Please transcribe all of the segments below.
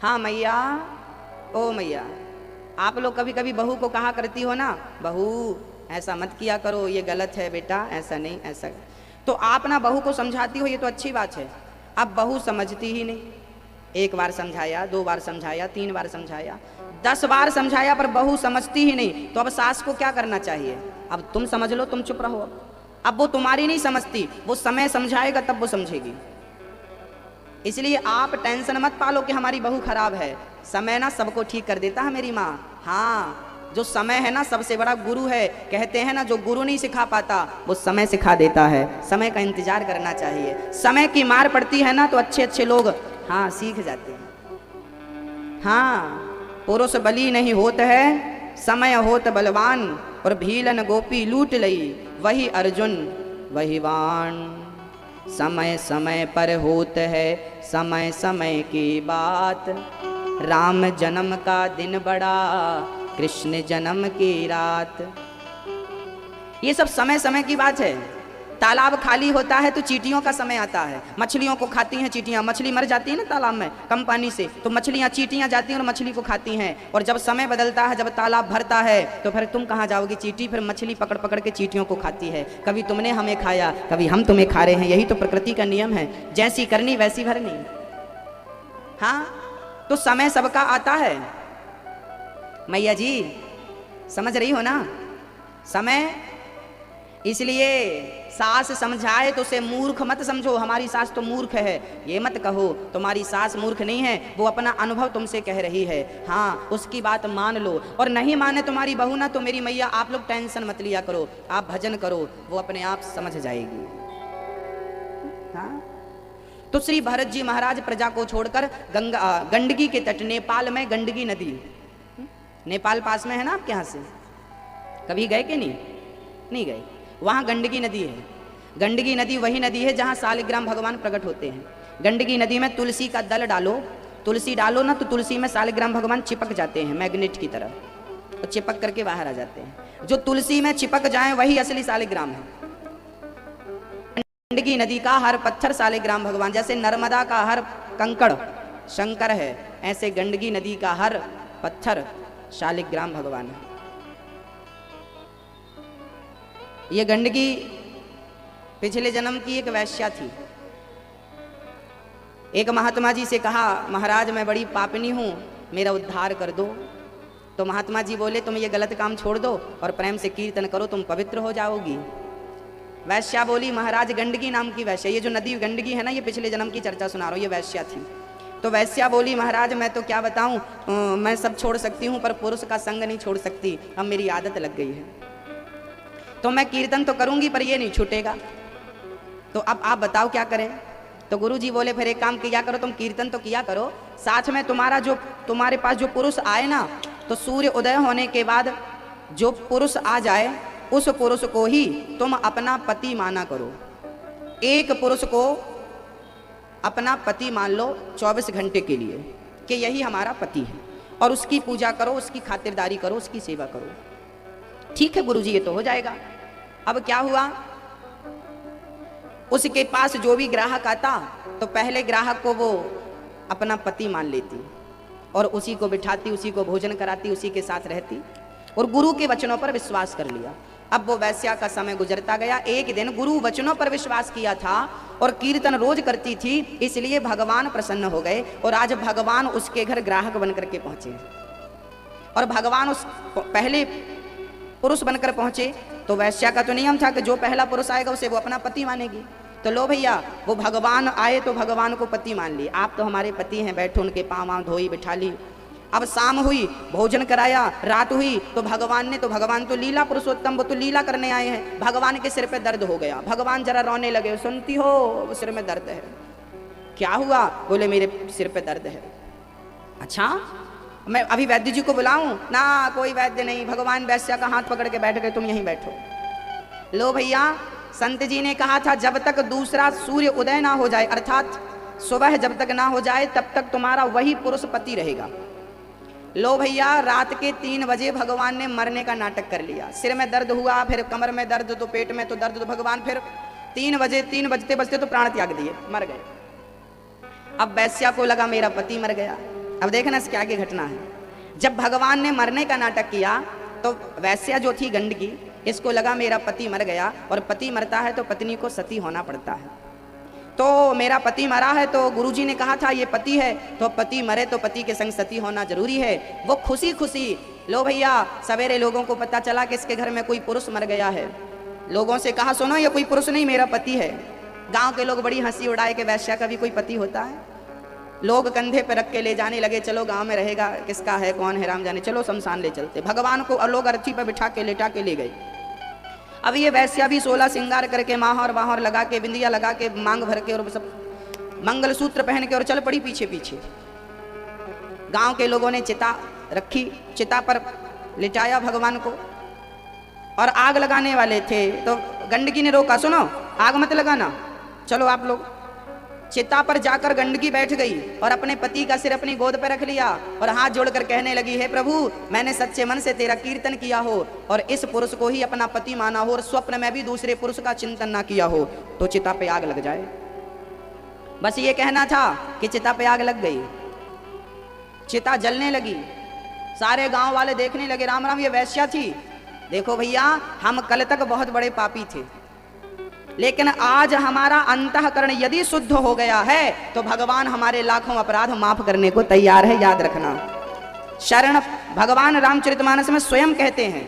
हाँ मैया, ओ मैया, आप लोग कभी कभी बहू को कहा करती हो ना, बहू ऐसा मत किया करो, ये गलत है बेटा, ऐसा नहीं ऐसा। तो आप ना बहू को समझाती हो, ये तो अच्छी बात है। अब बहू समझती ही नहीं। एक बार समझाया, 2 बार समझाया, 3 बार समझाया, 10 बार समझाया, पर बहू समझती ही नहीं। तो अब सास को क्या करना चाहिए? अब तुम समझ लो, तुम चुप रहो। अब वो तुम्हारी नहीं समझती, वो समय समझाएगा तब वो समझेगी। इसलिए आप टेंशन मत पालो कि हमारी बहू खराब है। समय ना सबको ठीक कर देता है मेरी माँ। हाँ, जो समय है ना सबसे बड़ा गुरु है। कहते हैं ना, जो गुरु नहीं सिखा पाता वो समय सिखा देता है। समय का इंतजार करना चाहिए। समय की मार पड़ती है ना तो अच्छे अच्छे लोग हाँ सीख जाते हैं। हाँ, पुरुष बली नहीं होत है, समय होत बलवान। और भीलन गोपी लूट लई, वही अर्जुन वही बाण। समय समय पर होत है समय समय की बात। राम जन्म का दिन बड़ा, कृष्ण जन्म की रात। ये सब समय समय की बात है। तालाब खाली होता है तो चींटियों का समय आता है। मछलियों को खाती हैं चींटियां। मछली मर जाती है ना तालाब में कम पानी से, तो मछलियां चींटियां जाती हैं और मछली को खाती हैं। और जब समय बदलता है, जब तालाब भरता है, तो फिर तुम कहाँ जाओगी? चींटी फिर मछली पकड़ पकड़ के चींटियों को खाती है। कभी तुमने हमें खाया, कभी हम तुम्हें खा रहे हैं। यही तो प्रकृति का नियम है, जैसी करनी वैसी भरनी। हाँ, तो समय सबका आता है। मैया जी समझ रही हो ना? समय, इसलिए सास समझाए तो उसे मूर्ख मत समझो। हमारी सास तो मूर्ख है, ये मत कहो। तुम्हारी सास मूर्ख नहीं है, वो अपना अनुभव तुमसे कह रही है। हाँ, उसकी बात मान लो। और नहीं माने तुम्हारी बहू ना, तो मेरी मैया आप लोग टेंशन मत लिया करो, आप भजन करो, वो अपने आप समझ जाएगी। हाँ, तो श्री भरत जी महाराज प्रजा को छोड़कर गंडकी के तट, नेपाल में गंडकी नदी, नेपाल पास में है ना आपके यहाँ से, कभी गए कि नहीं? नहीं गए। वहाँ गंडकी नदी है। गंडकी नदी वही नदी है जहाँ शालिग्राम भगवान प्रकट होते हैं। गंडकी नदी में तुलसी का दल डालो, तुलसी डालो ना, तो तुलसी में शालिग्राम भगवान चिपक जाते हैं मैग्नेट की तरह, तो चिपक करके बाहर आ जाते हैं। जो तुलसी में चिपक जाए वही असली शालिग्राम है। गंडकी नदी का हर पत्थर शालिग्राम भगवान, जैसे नर्मदा का हर कंकड़ शंकर है, ऐसे गंडकी नदी का हर पत्थर शालिग्राम भगवान है। ये गंडकी पिछले जन्म की एक वैश्या थी। एक महात्मा जी से कहा, महाराज मैं बड़ी पापनी हूँ, मेरा उद्धार कर दो। तो महात्मा जी बोले, तुम ये गलत काम छोड़ दो और प्रेम से कीर्तन करो, तुम पवित्र हो जाओगी। वैश्या बोली, महाराज गंडकी नाम की वैश्या, ये जो नदी गंडकी है ना, ये पिछले जन्म की चर्चा सुना रहा हूँ, ये वैश्या थी। तो वैश्या बोली, महाराज मैं तो क्या बताऊँ, मैं सब छोड़ सकती हूँ पर पुरुष का संग नहीं छोड़ सकती, अब मेरी आदत लग गई है। तो मैं कीर्तन तो करूंगी पर ये नहीं छूटेगा, तो अब आप बताओ क्या करें? तो गुरु जी बोले, फिर एक काम किया करो, तुम कीर्तन तो किया करो, साथ में तुम्हारे पास जो पुरुष आए ना, तो सूर्य उदय होने के बाद जो पुरुष आ जाए उस पुरुष को ही तुम अपना पति माना करो। एक पुरुष को अपना पति मान लो 24 घंटे के लिए कि यही हमारा पति है, और उसकी पूजा करो, उसकी खातिरदारी करो, उसकी सेवा करो। ठीक है गुरुजी, ये तो हो जाएगा। अब क्या हुआ, उसके पास जो भी ग्राहक आता तो पहले ग्राहक को वो अपना पति मान लेती और उसी को बिठाती, उसी को भोजन कराती, उसी के साथ रहती और गुरु के वचनों पर विश्वास कर लिया। अब वो वैश्या का समय गुजरता गया। एक दिन गुरु वचनों पर विश्वास किया था और कीर्तन रोज करती थी, इसलिए भगवान प्रसन्न हो गए और आज भगवान उसके घर ग्राहक बनकर के पहुंचे। और भगवान उस पहले पुरुष बनकर पहुंचे, तो वैश्या का तो नियम था कि जो पहला पुरुष आएगा उसे वो अपना पति मानेगी। तो लो भैया, वो भगवान आए तो भगवान को पति मान ली, आप तो हमारे पति हैं, बैठो, उनके पाँव वाँव धोई, बिठा ली। अब शाम हुई, भोजन कराया, रात हुई, तो भगवान तो लीला पुरुषोत्तम, वो तो लीला करने आए हैं। भगवान के सिर पे दर्द हो गया, भगवान जरा रोने लगे, सुनती हो सिर में दर्द है। क्या हुआ? बोले मेरे सिर पे दर्द है। अच्छा, मैं अभी वैद्य जी को बुलाऊं? ना, कोई वैद्य नहीं, भगवान वैश्या का हाथ पकड़ के बैठ गए, तुम यहीं बैठो। लो भैया, संत जी ने कहा था जब तक दूसरा सूर्य उदय ना हो जाए, अर्थात सुबह जब तक ना हो जाए, तब तक तुम्हारा वही पुरुष पति रहेगा। लो भैया, रात के 3 बजे भगवान ने मरने का नाटक कर लिया। सिर में दर्द हुआ, फिर कमर में दर्द, तो पेट में तो दर्द, तो भगवान फिर 3 बजते बजते तो प्राण त्याग दिए, मर गए। अब वैश्या को लगा मेरा पति मर गया, अब देखना इसके आगे घटना है। जब भगवान ने मरने का नाटक किया तो वैश्या जो थी गंडकी, इसको लगा मेरा पति मर गया, और पति मरता है तो पत्नी को सती होना पड़ता है। तो मेरा पति मरा है, तो गुरुजी ने कहा था ये पति है, तो पति मरे तो पति के संग सती होना जरूरी है। वो खुशी खुशी, लो भैया, सवेरे लोगों को पता चला कि इसके घर में कोई पुरुष मर गया है। लोगों से कहा सुनो ये कोई पुरुष नहीं, मेरा पति है। गांव के लोग बड़ी हंसी उड़ाए कि वैश्या का भी कोई पति होता है। लोग कंधे पे रख के ले जाने लगे, चलो गांव में रहेगा, किसका है कौन है राम जाने, चलो शमशान ले चलते। भगवान को लोग अर्थी पर बिठा के लेटा के ले गए। अब ये वैश्या भी 16 श्रृंगार करके माहौर वाहौर लगा के, बिंदिया लगा के, मांग भर के और सब मंगलसूत्र पहन के और चल पड़ी पीछे पीछे। गांव के लोगों ने चिता रखी, चिता पर लिटाया भगवान को, और आग लगाने वाले थे तो गंडकी ने रोका, सुनो आग मत लगाना, चलो आप लोग। चिता पर जाकर गंडकी बैठ गई और अपने पति का सिर अपनी गोद पर रख लिया और हाथ जोड़कर कहने लगी, हे प्रभु, मैंने सच्चे मन से तेरा कीर्तन किया हो और इस पुरुष को ही अपना पति माना हो और स्वप्न में भी दूसरे पुरुष का चिंतन ना किया हो तो चिता पे आग लग जाए। बस ये कहना था कि चिता पे आग लग गई, चिता जलने लगी। सारे गांव वाले देखने लगे, राम राम ये वैश्या थी। देखो भैया, हम कल तक बहुत बड़े पापी थे, लेकिन आज हमारा अंतःकरण यदि शुद्ध हो गया है तो भगवान हमारे लाखों अपराध माफ करने को तैयार है, याद रखना। शरण भगवान रामचरितमानस में स्वयं कहते हैं,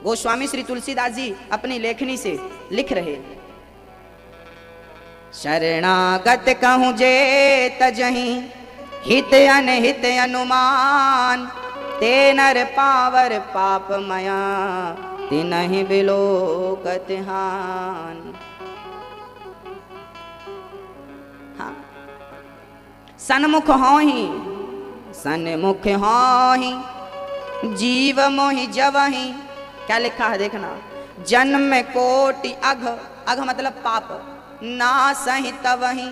गोस्वामी श्री तुलसीदास जी अपनी लेखनी से लिख रहे, शरणागत कहूं जे तजहि हित अनहित अनुमान, ते नर पावर पाप मया तिनहि बिलोकत हान। हाँ, सन्मुख होहि सन्मुख होहि जीव मोहि जवहि। क्या लिखा है देखना, जन्म कोटि अघ, अघ मतलब पाप, ना सहि तवहि।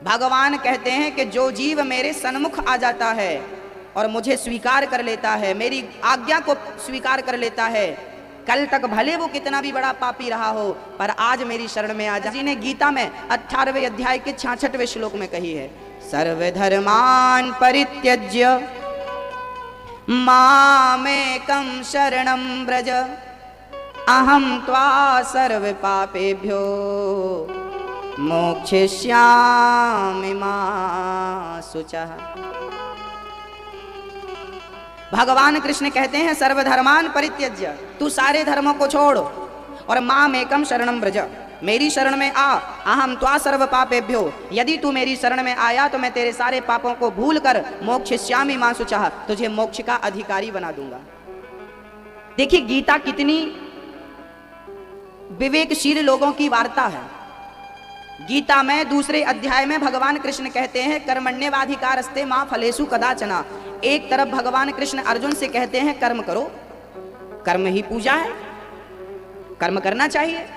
भगवान कहते हैं कि जो जीव मेरे सन्मुख आ जाता है और मुझे स्वीकार कर लेता है, मेरी आज्ञा को स्वीकार कर लेता है, कल तक भले वो कितना भी बड़ा पापी रहा हो, पर आज मेरी शरण में आ जा। जी ने गीता में 18वें अध्याय के 66वें श्लोक में कही है, सर्वधर्मान परित्यज्य मामेकं शरणं व्रज, अहं त्वा सर्व पापेभ्यो मोक्षयिष्यामि मा शुचः। भगवान कृष्ण कहते हैं, सर्वधर्मान परित्यज्य, तू सारे धर्मों को छोड़ और माम एकम शरणम व्रज, मेरी शरण में आ। अहम त्वा सर्व पापेभ्यो, यदि तू मेरी शरण में आया तो मैं तेरे सारे पापों को भूल कर मोक्षयिष्यामि मा शुचः, तुझे मोक्ष का अधिकारी बना दूंगा। देखिए गीता कितनी विवेकशील लोगों की वार्ता है। गीता में दूसरे अध्याय में भगवान कृष्ण कहते हैं, कर्मण्येवाधिकारस्ते मा फलेषु कदाचन। एक तरफ भगवान कृष्ण अर्जुन से कहते हैं कर्म करो, कर्म ही पूजा है, कर्म करना चाहिए।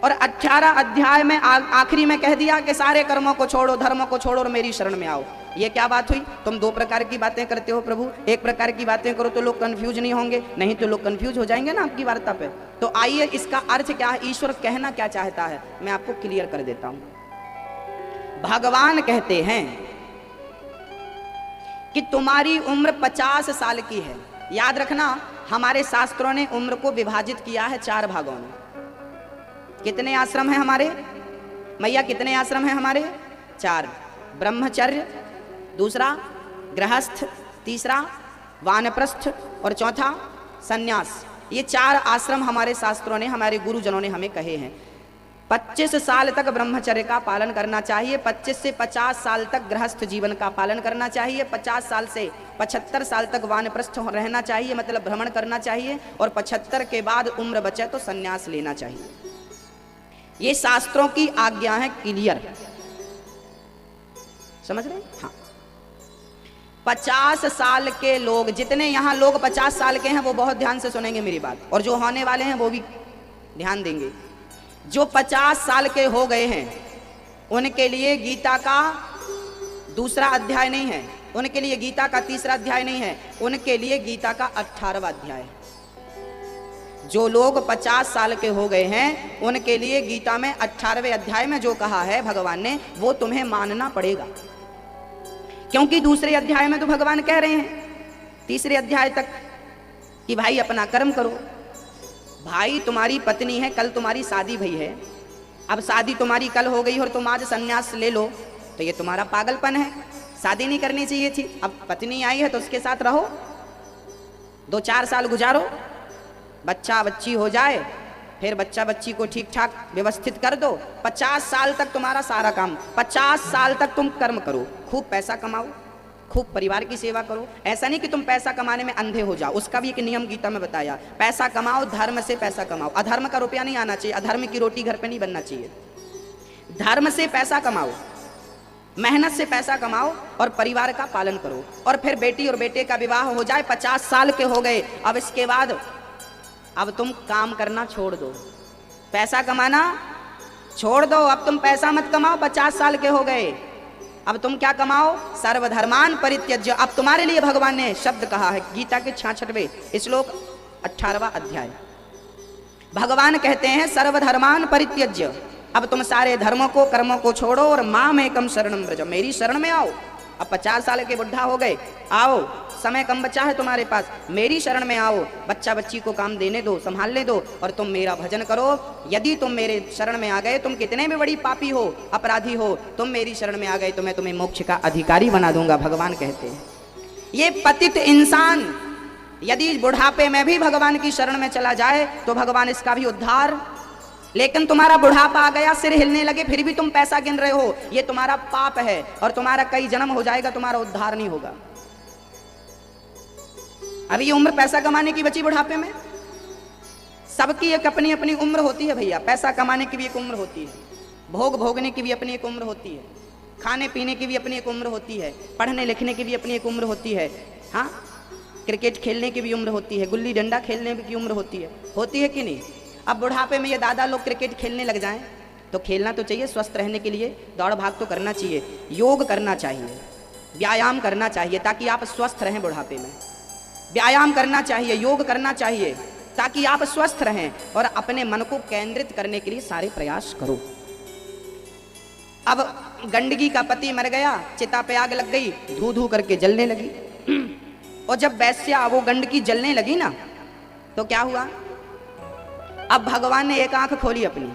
और 18 अध्याय में आखिरी में कह दिया कि सारे कर्मों को छोड़ो, धर्मों को छोड़ो और मेरी शरण में आओ। ये क्या बात हुई? तुम दो प्रकार की बातें करते हो प्रभु, एक प्रकार की बातें करो तो लोग कंफ्यूज नहीं होंगे, नहीं तो लोग कंफ्यूज हो जाएंगे ना आपकी वार्ता पे। तो आइए इसका अर्थ क्या है, ईश्वर कहना क्या चाहता है, मैं आपको क्लियर कर देता हूं। भगवान कहते हैं कि तुम्हारी उम्र 50 साल की है। याद रखना, हमारे शास्त्रों ने उम्र को विभाजित किया है 4 भागों में। कितने आश्रम हैं हमारे मैया, कितने आश्रम हैं हमारे? 4। ब्रह्मचर्य, दूसरा गृहस्थ, तीसरा वानप्रस्थ और चौथा सन्यास। ये 4 आश्रम हमारे शास्त्रों ने, हमारे गुरुजनों ने हमें कहे हैं। 25 साल तक ब्रह्मचर्य का पालन करना चाहिए, 25 से 50 साल तक गृहस्थ जीवन का पालन करना चाहिए, 50 साल से 75 साल तक वानप्रस्थ रहना चाहिए, मतलब भ्रमण करना चाहिए, और 75 के बाद उम्र बचे तो सन्यास लेना चाहिए। ये शास्त्रों की आज्ञा है, क्लियर, समझ रहे? हाँ। 50 साल के लोग, जितने यहाँ लोग 50 साल के हैं वो बहुत ध्यान से सुनेंगे मेरी बात, और जो होने वाले हैं वो भी ध्यान देंगे। जो 50 साल के हो गए हैं उनके लिए गीता का दूसरा अध्याय नहीं है, उनके लिए गीता का तीसरा अध्याय नहीं है, उनके लिए गीता का 18वां अध्याय है। जो लोग 50 साल के हो गए हैं उनके लिए गीता में 18वें अध्याय में जो कहा है भगवान ने, वो तुम्हें मानना पड़ेगा। क्योंकि दूसरे अध्याय में तो भगवान कह रहे हैं, तीसरे अध्याय तक, कि भाई अपना कर्म करो। भाई तुम्हारी पत्नी है, कल तुम्हारी शादी भई है, अब शादी तुम्हारी कल हो गई और तुम आज संन्यास ले लो, तो ये तुम्हारा पागलपन है। शादी नहीं करनी चाहिए थी। अब पत्नी आई है तो उसके साथ रहो, 2-4 साल गुजारो, बच्चा बच्ची हो जाए, फिर बच्चा बच्ची को ठीक ठाक व्यवस्थित कर दो। 50 साल तक तुम्हारा सारा काम, 50 साल तक तुम कर्म करो, खूब पैसा कमाओ, खूब परिवार की सेवा करो। ऐसा नहीं कि तुम पैसा कमाने में अंधे हो जाओ, उसका भी एक नियम गीता में बताया। पैसा कमाओ, धर्म से पैसा कमाओ, अधर्म का रुपया नहीं आना चाहिए, अधर्म की रोटी घर पे नहीं बनना चाहिए। धर्म से पैसा कमाओ, मेहनत से पैसा कमाओ और परिवार का पालन करो। और फिर बेटी और बेटे का विवाह हो जाए, 50 साल के हो गए, अब इसके बाद अब तुम काम करना छोड़ दो, पैसा कमाना छोड़ दो। अब तुम पैसा मत कमाओ, 50 साल के हो गए, अब तुम क्या कमाओ? सर्वधर्मान परित्यज्य। अब तुम्हारे लिए भगवान ने शब्द कहा है, गीता के 66वें श्लोक 18वां अध्याय, भगवान कहते हैं सर्वधर्मान परित्यज्य। अब तुम सारे धर्मों को, कर्मों को छोड़ो और माम एकम शरणम व्रज, मेरी शरण में आओ। अब 50 साल के बुढ़ा हो गए, आओ, समय कम बचा है तुम्हारे पास, मेरी शरण में आओ, बच्चा बच्ची को काम देने दो, संभालने दो, और तुम मेरा भजन करो। यदि तुम मेरे शरण में आ गए, तुम कितने भी बड़ी पापी हो, अपराधी हो, तुम मेरी शरण में आ गए तो मैं तुम्हें मोक्ष का अधिकारी बना दूंगा। भगवान कहते हैं ये पतित इंसान यदि बुढ़ापे में भी भगवान की शरण में चला जाए तो भगवान इसका भी उद्धार। लेकिन तुम्हारा बुढ़ापा आ गया, सिर हिलने लगे, फिर भी तुम पैसा गिन रहे हो, ये तुम्हारा पाप है और तुम्हारा कई जन्म हो जाएगा, तुम्हारा उद्धार नहीं होगा। अभी ये उम्र पैसा कमाने की बची बुढ़ापे में, सबकी एक अपनी अपनी उम्र होती है भैया। पैसा कमाने की भी एक उम्र होती है, भोग भोगने की भी अपनी एक उम्र होती है, खाने पीने की भी अपनी एक उम्र होती है, पढ़ने लिखने की भी अपनी एक उम्र होती है, हाँ, क्रिकेट खेलने की भी उम्र होती है, गुल्ली डंडा खेलने की उम्र होती है कि नहीं? अब बुढ़ापे में ये दादा लोग क्रिकेट खेलने लग जाएं तो खेलना तो चाहिए, स्वस्थ रहने के लिए दौड़ भाग तो करना चाहिए, योग करना चाहिए, व्यायाम करना चाहिए ताकि आप स्वस्थ रहें बुढ़ापे में। व्यायाम करना चाहिए, योग करना चाहिए ताकि आप स्वस्थ रहें और अपने मन को केंद्रित करने के लिए सारे प्रयास करो। अब गंडगी का पति मर गया, चिता पे आग लग गई, धू धू करके जलने लगी। और जब वैश्या वो गंडगी जलने लगी ना तो क्या हुआ? अब भगवान ने एक आंख खोली अपनी,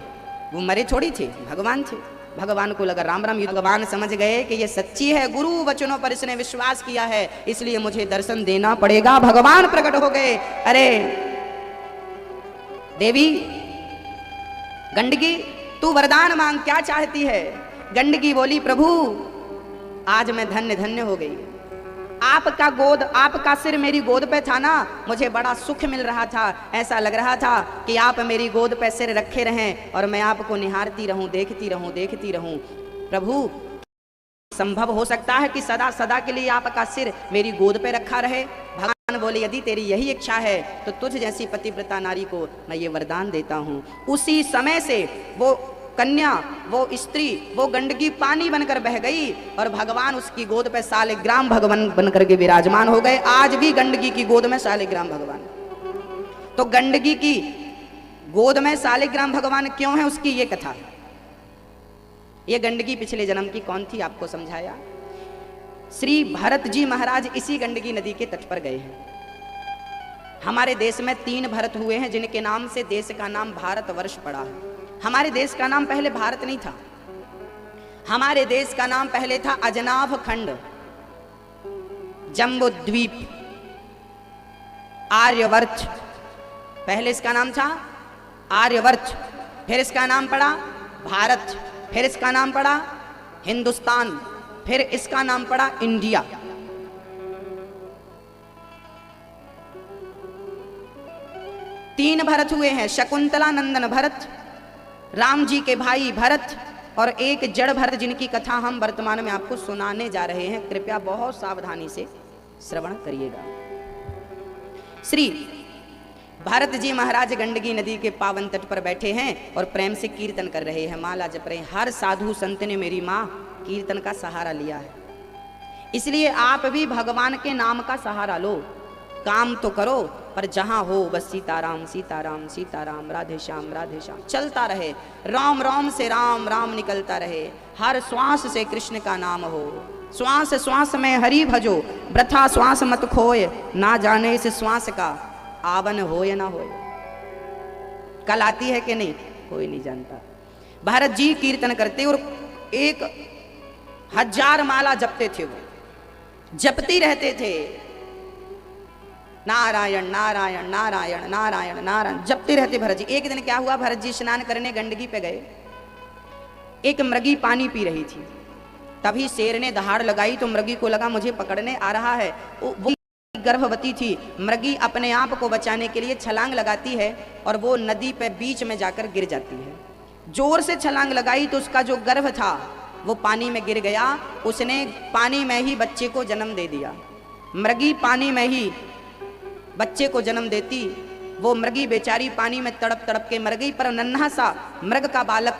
वो मरे छोड़ी थे, भगवान थे। भगवान को लगा राम राम, ये भगवान समझ गए कि ये सच्ची है, गुरु वचनों पर इसने विश्वास किया है, इसलिए मुझे दर्शन देना पड़ेगा। भगवान प्रकट हो गए, अरे देवी गंडगी तू वरदान मांग, क्या चाहती है? गंडगी बोली प्रभु आज मैं धन्य धन्य हो गई, आपका गोद, आपका सिर मेरी गोद पे था ना, मुझे बड़ा सुख मिल रहा था, ऐसा लग रहा था कि आप मेरी गोद पे सिर रखे रहें और मैं आपको निहारती रहूं, देखती रहूं। प्रभु संभव हो सकता है कि सदा सदा के लिए आपका सिर मेरी गोद पे रखा रहे? भगवान बोले यदि तेरी यही इच्छा है तो तुझ जैसी पतिव्रता नारी को मैं ये वरदान देता हूँ। उसी समय से वो कन्या, वो स्त्री, वो गंडगी पानी बनकर बह गई और भगवान उसकी गोद पे शालिग्राम भगवान बनकर के विराजमान हो गए। आज भी गंडगी की गोद में शालिग्राम भगवान। तो गंडगी की गोद में शालिग्राम भगवान क्यों है, उसकी ये कथा। ये गंडगी पिछले जन्म की कौन थी आपको समझाया। श्री भरत जी महाराज इसी गंडगी नदी के तट पर गए हैं। हमारे देश में 3 भरत हुए हैं जिनके नाम से देश का नाम भारतवर्ष पड़ा है। हमारे देश का नाम पहले भारत नहीं था, हमारे देश का नाम पहले था अजनाभ खंड, जम्बू द्वीप, आर्यवर्त। पहले इसका नाम था आर्यवर्त, फिर इसका नाम पड़ा भारत, फिर इसका नाम पड़ा हिंदुस्तान, फिर इसका नाम पड़ा इंडिया। तीन भरत हुए हैं, शकुंतला नंदन भरत, राम जी के भाई भरत और एक जड़ भरत, जिनकी कथा हम वर्तमान में आपको सुनाने जा रहे हैं। कृपया बहुत सावधानी से श्रवण करिएगा। श्री भरत जी महाराज गंडकी नदी के पावन तट पर बैठे हैं और प्रेम से कीर्तन कर रहे हैं, माला जप रहे हैं। हर साधु संत ने मेरी माँ कीर्तन का सहारा लिया है, इसलिए आप भी भगवान के नाम का सहारा लो। काम तो करो पर जहां हो बस सीताराम सीताराम सीताराम, राधे श्याम चलता रहे। राम राम से राम राम निकलता रहे, हर श्वास से कृष्ण का नाम हो, श्वास श्वास में हरि भजो, वृथा श्वास मत खोए, ना जाने इस श्वास का आवन हो या ना हो। कल आती है कि नहीं, कोई नहीं जानता। भरत जी कीर्तन करते और 1000 माला जपते थे, वो जपती रहते थे, नारायण नारायण नारायण नारायण नारायण जपते रहते भरत जी। एक दिन क्या हुआ, भरत जी स्नान करने गंडकी पे गए, एक मृगी पानी पी रही थी, तभी शेर ने दहाड़ लगाई तो मृगी को लगा मुझे पकड़ने आ रहा है। वो गर्भवती थी, मृगी अपने आप को बचाने के लिए छलांग लगाती है और वो नदी पे बीच में जाकर गिर जाती है। जोर से छलांग लगाई तो उसका जो गर्भ था वो पानी में गिर गया, उसने पानी में ही बच्चे को जन्म दे दिया। मृगी पानी में ही बच्चे को जन्म देती, वो मृगी बेचारी पानी में तड़प तड़प के मर गई, पर नन्हा सा मृग का बालक,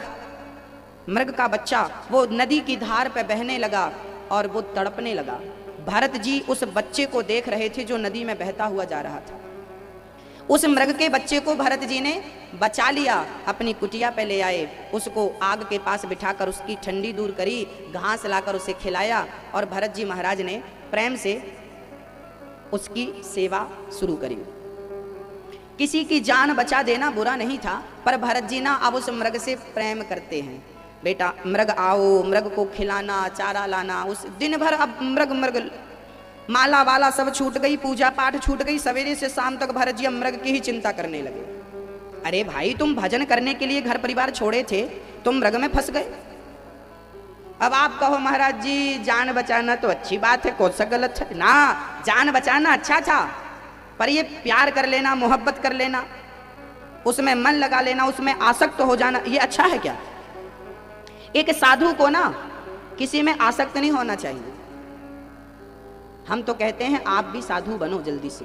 मृग का बच्चा वो नदी की धार पे बहने लगा और वो तड़पने लगा। भरत जी उस बच्चे को देख रहे थे जो नदी में बहता हुआ जा रहा था। उस मृग के बच्चे को भरत जी ने बचा लिया, अपनी कुटिया पे ले आए, उसको आग के पास बिठाकर उसकी ठंडी दूर करी, घास लाकर उसे खिलाया और भरत जी महाराज ने प्रेम से उसकी सेवा शुरू करी। किसी की जान बचा देना बुरा नहीं था, पर भरत जी ना अब उस मृग से प्रेम करते हैं। बेटा मृग आओ, मृग को खिलाना, चारा लाना। उस दिन भर अब मृग मृग माला वाला सब छूट गई, पूजा पाठ छूट गई, सवेरे से शाम तक भरत जी अब मृग की ही चिंता करने लगे। अरे भाई, तुम भजन करने के लिए घर परिवार छोड़े थे, तुम मृग में फंस गए। अब आप कहो महाराज जी जान बचाना तो अच्छी बात है, कौन सा गलत है ना, जान बचाना अच्छा था, पर ये प्यार कर लेना, मोहब्बत कर लेना, उसमें मन लगा लेना, उसमें आसक्त हो जाना, ये अच्छा है क्या? एक साधु को ना किसी में आसक्त नहीं होना चाहिए। हम तो कहते हैं आप भी साधु बनो जल्दी से,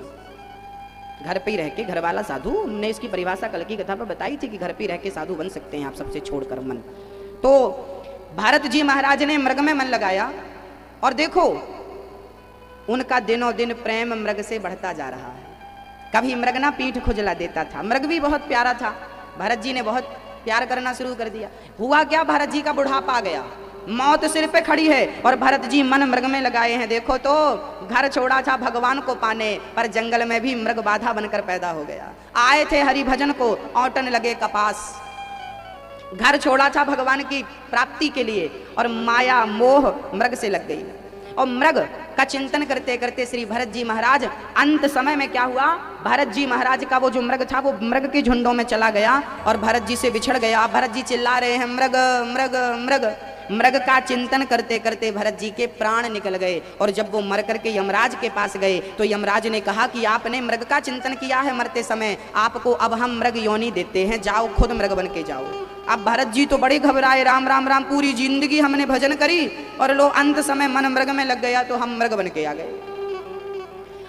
घर पे ही रह के, घर वाला साधु। हमने इसकी परिभाषा कल की कथा पर बताई थी कि घर पे रह के साधु बन सकते हैं आप, सबसे छोड़कर मन। तो भरत जी महाराज ने मृग में मन लगाया और देखो उनका दिनों दिन प्रेम मृग से बढ़ता जा रहा है। कभी मृग ना पीठ खुजला देता था, मृग भी बहुत प्यारा था, भरत जी ने बहुत प्यार करना शुरू कर दिया। हुआ क्या, भरत जी का बुढ़ापा आ गया, मौत सिर पे खड़ी है और भरत जी मन मृग में लगाए हैं। देखो तो घर छोड़ा था भगवान को पाने, पर जंगल में भी मृग बाधा बनकर पैदा हो गया। आए थे हरि भजन को, औटन लगे कपास। घर छोड़ा था भगवान की प्राप्ति के लिए और माया मोह मृग से लग गई। और मृग का चिंतन करते करते श्री भरत जी महाराज अंत समय में क्या हुआ, भरत जी महाराज का वो जो मृग था वो मृग के झुंडों में चला गया और भरत जी से बिछड़ गया। भरत जी चिल्ला रहे हैं मृग मृग मृग। मृग का चिंतन करते करते भरत जी के प्राण निकल गए और जब वो मर करके यमराज के पास गए तो यमराज ने कहा कि आपने मृग का चिंतन किया है मरते समय, आपको अब हम मृग योनि देते हैं, जाओ खुद मृग बन के जाओ। अब भरत जी तो बड़े घबराए, राम राम राम, पूरी जिंदगी हमने भजन करी और लो अंत समय मन मृग में लग गया तो हम मृग बन के आ गए।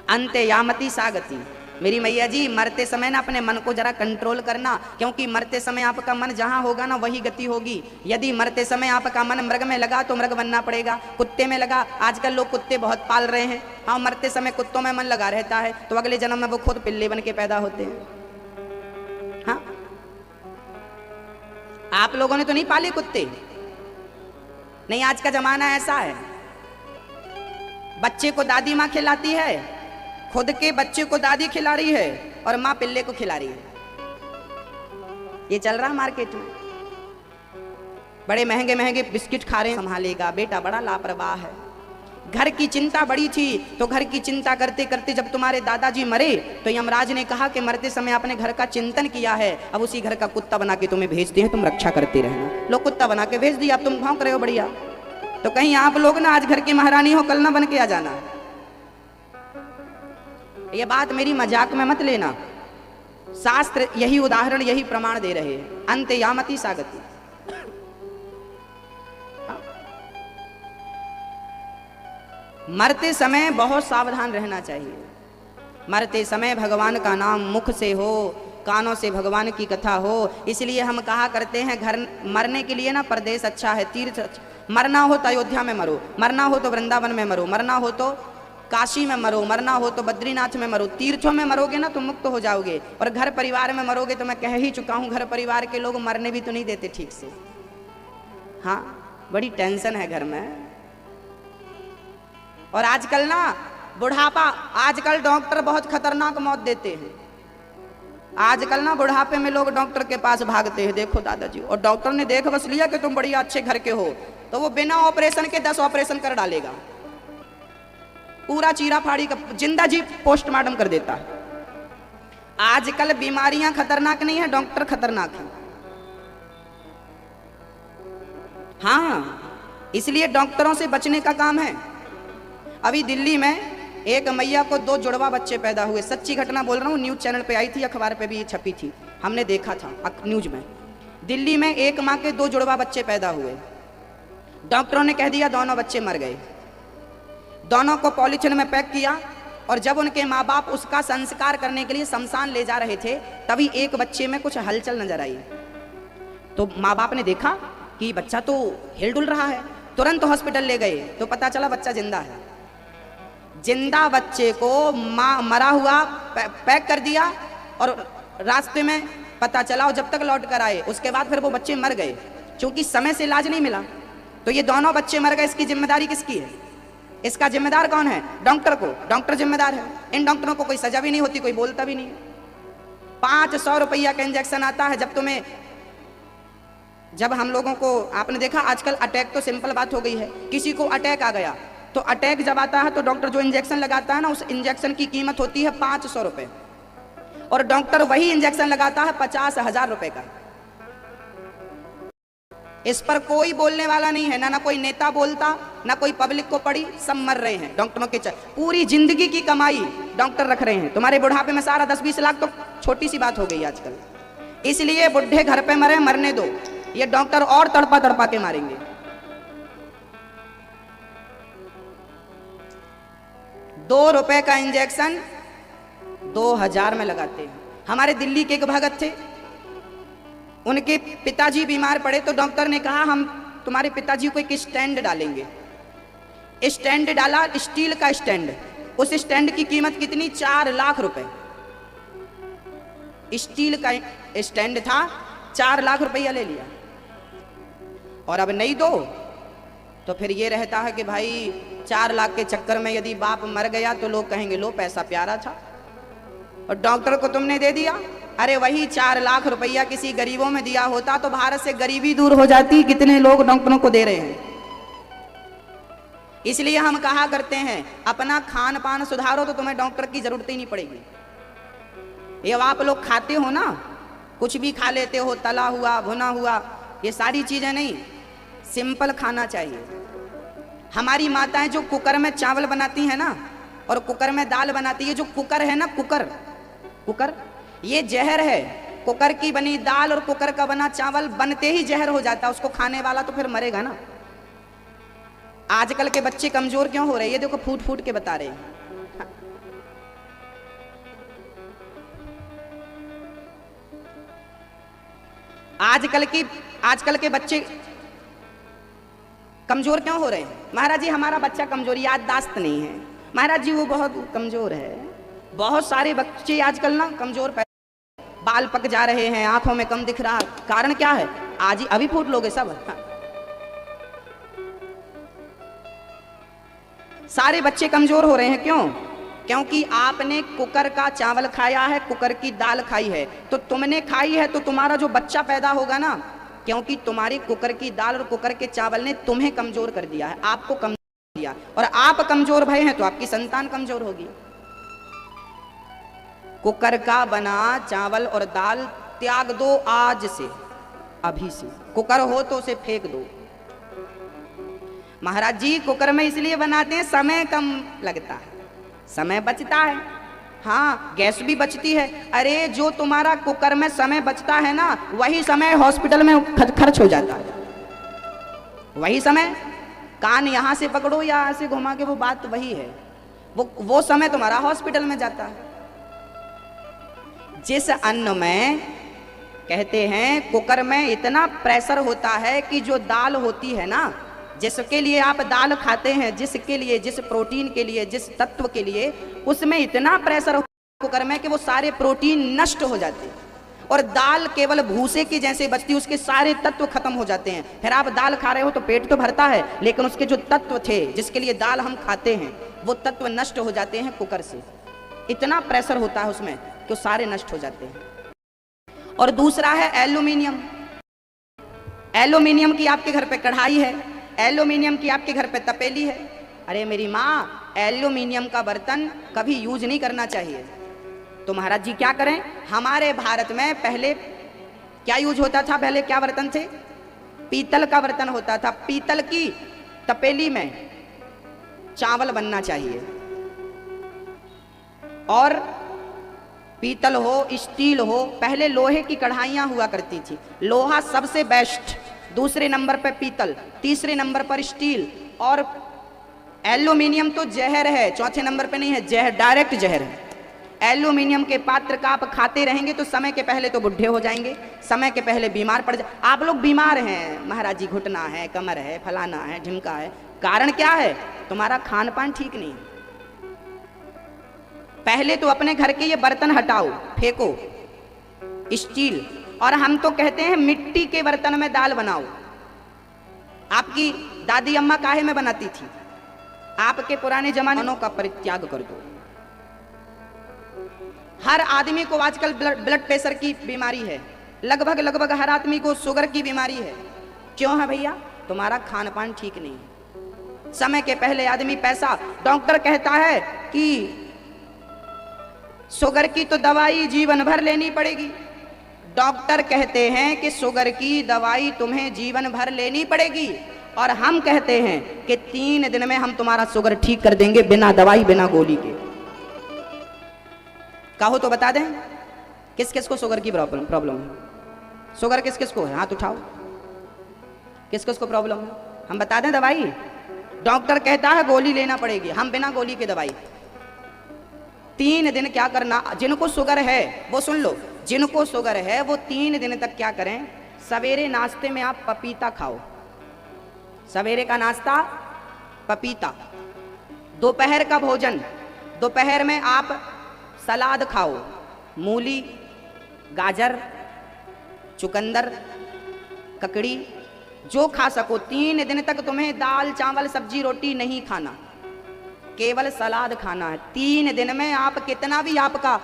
अंते यामती सागति। मेरी मैया जी मरते समय ना अपने मन को जरा कंट्रोल करना, क्योंकि मरते समय आपका मन जहां होगा ना वही गति होगी। यदि मरते समय आपका मन मृग में लगा तो मृग बनना पड़ेगा, कुत्ते में लगा, आजकल लोग कुत्ते बहुत पाल रहे हैं, हाँ मरते समय कुत्तों में मन लगा रहता है तो अगले जन्म में वो खुद पिल्ले बन के पैदा होते हैं। हाँ आप लोगों ने तो नहीं पाले कुत्ते? नहीं, आज का जमाना ऐसा है, बच्चे को दादी माँ खिलाती है, खुद के बच्चे को दादी खिला रही है और माँ पिल्ले को खिला रही है। ये चल रहा मार्केट में, बड़े महंगे महंगे बिस्किट खा रहे हैं। संभालेगा बेटा, बड़ा लापरवाह है। घर की चिंता बड़ी थी तो घर की चिंता करते करते जब तुम्हारे दादाजी मरे तो यमराज ने कहा कि मरते समय आपने घर का चिंतन किया है, अब उसी घर का कुत्ता बना के तुम्हें भेजते हैं, तुम रक्षा करते रहना। लोग कुत्ता बना के भेज दिया, अब तुम भौंक रहे हो बढ़िया। तो कहीं आप लोग ना आज घर की महारानी हो, कल ना बन के आ जाना। ये बात मेरी मजाक में मत लेना, शास्त्र यही उदाहरण यही प्रमाण दे रहे हैं। अंत यामती सागति। मरते समय बहुत सावधान रहना चाहिए। मरते समय भगवान का नाम मुख से हो, कानों से भगवान की कथा हो। इसलिए हम कहा करते हैं घर मरने के लिए ना परदेश अच्छा है, तीर्थ। मरना हो तो अयोध्या में मरो, मरना हो तो वृंदावन में मरो, मरना हो तो काशी में मरो, मरना हो तो बद्रीनाथ में मरो। तीर्थों में मरोगे ना तो मुक्त हो जाओगे, और घर परिवार में मरोगे तो मैं कह ही चुका हूँ, घर परिवार के लोग मरने भी तो नहीं देते ठीक से। हाँ बड़ी टेंशन है घर में। और आजकल ना बुढ़ापा, आजकल डॉक्टर बहुत खतरनाक मौत देते हैं। आजकल ना बुढ़ापे में लोग डॉक्टर के पास भागते हैं, देखो दादाजी, और डॉक्टर ने देख बस लिया कि तुम बढ़िया अच्छे घर के हो, तो वो बिना ऑपरेशन के 10 ऑपरेशन कर डालेगा, पूरा चीरा फाड़ी का जिंदा जी पोस्टमार्टम कर देता है। आजकल बीमारियां खतरनाक नहीं है, डॉक्टर खतरनाक है। हाँ, इसलिए डॉक्टरों से बचने का काम है। अभी दिल्ली में एक मैया को 2 जुड़वा बच्चे पैदा हुए, सच्ची घटना बोल रहा हूँ, न्यूज चैनल पे आई थी, अखबार पे भी ये छपी थी, हमने देखा था न्यूज में। दिल्ली में एक माँ के 2 जुड़वा बच्चे पैदा हुए, डॉक्टरों ने कह दिया दोनों बच्चे मर गए। दोनों को पॉलीथिन में पैक किया, और जब उनके माँ बाप उसका संस्कार करने के लिए शमशान ले जा रहे थे, तभी एक बच्चे में कुछ हलचल नजर आई। तो माँ बाप ने देखा कि बच्चा तो हिल डुल रहा है, तुरंत हॉस्पिटल ले गए, तो पता चला बच्चा जिंदा है। जिंदा बच्चे को मरा हुआ पैक कर दिया, और रास्ते में पता चला, और जब तक लौट कर आए उसके बाद फिर वो बच्चे मर गए, क्योंकि समय से इलाज नहीं मिला। तो ये दोनों बच्चे मर गए, इसकी जिम्मेदारी किसकी है? इसका जिम्मेदार कौन है? डॉक्टर को, डॉक्टर जिम्मेदार है। इन डॉक्टरों को कोई सजा भी नहीं होती, कोई बोलता भी नहीं है। 500 रुपया का इंजेक्शन आता है। जब हम लोगों को, आपने देखा आजकल अटैक तो सिंपल बात हो गई है, किसी को अटैक आ गया तो अटैक जब आता है तो डॉक्टर जो इंजेक्शन लगाता है ना, उस इंजेक्शन की कीमत होती है 500 रुपए, और डॉक्टर वही इंजेक्शन लगाता है 50,000 रुपए का। इस पर कोई बोलने वाला नहीं है, ना कोई नेता बोलता, ना कोई पब्लिक को पड़ी, सब मर रहे हैं डॉक्टरों के पूरी जिंदगी की कमाई डॉक्टर रख रहे हैं। तुम्हारे बुढ़ापे में सारा 10-20 लाख तो छोटी सी बात हो गई आजकल। इसलिए बुढ़े घर पे मरे, मरने दो, ये डॉक्टर और तड़पा तड़पा के मारेंगे। ₹2 का इंजेक्शन 2000 में लगाते हैं। हमारे दिल्ली के एक भगत थे, उनके पिताजी बीमार पड़े, तो डॉक्टर ने कहा हम तुम्हारे पिताजी को एक स्टैंड डालेंगे। स्टैंड डाला, स्टील का स्टैंड। उस स्टैंड की कीमत कितनी? 4 लाख रुपए। स्टील का स्टैंड था, 4 लाख रुपया ले लिया। और अब नहीं दो तो फिर ये रहता है कि भाई 4 लाख के चक्कर में यदि बाप मर गया तो लोग कहेंगे लो पैसा प्यारा था, और डॉक्टर को तुमने दे दिया। अरे वही 4 लाख रुपया किसी गरीबों में दिया होता तो भारत से गरीबी दूर हो जाती। कितने लोग डॉक्टरों को दे रहे हैं। इसलिए हम कहा करते हैं अपना खान पान सुधारो तो तुम्हें डॉक्टर की जरूरत ही नहीं पड़ेगी। ये आप लोग खाते हो ना, कुछ भी खा लेते हो, तला हुआ भुना हुआ, ये सारी चीजें नहीं, सिंपल खाना चाहिए। हमारी माताएं जो कुकर में चावल बनाती हैं ना, और कुकर में दाल बनाती है, जो कुकर है ना, कुकर ये जहर है। कुकर की बनी दाल और कुकर का बना चावल बनते ही जहर हो जाता है, उसको खाने वाला तो फिर मरेगा ना। आजकल के बच्चे कमजोर क्यों हो रहे हैं? ये देखो फूट फूट के बता रहे हैं। आजकल के बच्चे कमजोर क्यों हो रहे हैं? महाराज जी हमारा बच्चा कमजोर, याददाश्त नहीं है। महाराज जी वो बहुत कमजोर है। बहुत सारे बच्चे आजकल ना कमजोर, बाल पक जा रहे हैं, आंखों में कम दिख रहा। कारण क्या है? आज ही अभी फूट लोगे सब। सारे बच्चे कमजोर हो रहे हैं। क्यों? क्योंकि आपने कुकर का चावल खाया है, कुकर की दाल खाई है। तो तुमने खाई है तो तुम्हारा जो बच्चा पैदा होगा ना, क्योंकि तुम्हारी कुकर की दाल और कुकर के चावल ने तुम्हें कमजोर कर दिया है, आपको कमजोर दिया, और आप कमजोर भय हैं तो आपकी संतान कमजोर होगी। कुकर का बना चावल और दाल त्याग दो आज से, अभी से। कुकर हो तो उसे फेंक दो। महाराज जी कुकर में इसलिए बनाते हैं समय कम लगता है, समय बचता है। हाँ, गैस भी बचती है। अरे जो तुम्हारा कुकर में समय बचता है ना, वही समय हॉस्पिटल में खर्च हो जाता है। वही समय, कान यहां से पकड़ो या यहां से घुमा के, वो बात वही है। वो समय तुम्हारा हॉस्पिटल में जाता है। जिस अन्न में, कहते हैं कुकर में इतना प्रेशर होता है कि जो दाल होती है ना, जिसके लिए आप दाल खाते हैं, जिसके लिए, जिस प्रोटीन के लिए, जिस तत्व के लिए, उसमें इतना प्रेशर कुकर में कि वो सारे प्रोटीन नष्ट हो जाते हैं। और दाल केवल भूसे की जैसे बचती, उसके सारे तत्व खत्म हो जाते हैं। फिर आप दाल खा रहे हो तो पेट तो भरता है, लेकिन उसके जो तत्व थे जिसके लिए दाल हम खाते हैं वो तत्व नष्ट हो जाते हैं कुकर से। इतना प्रेशर होता है उसमें कि सारे नष्ट हो जाते हैं। और दूसरा है एल्यूमिनियम। एल्यूमिनियम की आपके घर पे कढ़ाई है, एल्यूमिनियम की आपके घर पे तपेली है। अरे मेरी माँ, एल्यूमिनियम का बर्तन कभी यूज नहीं करना चाहिए। तो महाराज जी क्या करें? हमारे भारत में पहले क्या यूज होता था? पहले क्या बर्तन थे? पीतल का बर्तन होता था। पीतल की तपेली में चावल बनना चाहिए। और पीतल हो, स्टील हो, पहले लोहे की कढ़ाइयां हुआ करती थी। लोहा सबसे बेस्ट, दूसरे नंबर पर पीतल, तीसरे नंबर पर स्टील, और एल्यूमिनियम तो जहर है, चौथे नंबर पे नहीं है, जहर, डायरेक्ट जहर है। एल्यूमिनियम के पात्र का आप खाते रहेंगे तो समय के पहले तो बुढ़े हो जाएंगे, समय के पहले बीमार पड़ जाए। आप लोग बीमार हैं महाराज जी, घुटना है, कमर है, फलाना है, ढिमका है। कारण क्या है? तुम्हारा खान पान ठीक नहीं है। पहले तो अपने घर के ये बर्तन हटाओ, फेंको, स्टील। और हम तो कहते हैं मिट्टी के बर्तन में दाल बनाओ। आपकी दादी अम्मा काहे में बनाती थी? आपके पुराने जमानों का परित्याग कर दो। हर आदमी को आजकल ब्लड प्रेशर की बीमारी है, लगभग हर आदमी को शुगर की बीमारी है। क्यों है भैया? तुम्हारा खान पान ठीक नहीं है। समय के पहले आदमी पैसा, डॉक्टर कहता है कि शुगर की तो दवाई जीवन भर लेनी पड़ेगी। डॉक्टर कहते हैं कि शुगर की दवाई तुम्हें जीवन भर लेनी पड़ेगी, और हम कहते हैं कि 3 दिन में हम तुम्हारा शुगर ठीक कर देंगे, बिना दवाई, बिना गोली के। कहो तो बता दें किस किस को शुगर की प्रॉब्लम है? शुगर किस किस को है? हाथ उठाओ। किस किस को प्रॉब्लम है? हम बता दें दवाई? डॉक्टर कहता है गोली लेना पड़ेगी, हम बिना गोली के दवाई। 3 दिन क्या करना? जिनको शुगर है वो सुन लो, जिनको शुगर है वो 3 दिन तक क्या करें? सवेरे नाश्ते में आप पपीता खाओ। सवेरे का नाश्ता पपीता। दोपहर का भोजन, दोपहर में आप सलाद खाओ, मूली, गाजर, चुकंदर, ककड़ी, जो खा सको। 3 दिन तक तुम्हें दाल चावल सब्जी रोटी नहीं खाना, केवल सलाद खाना है। 3 दिन में आप कितना भी आपका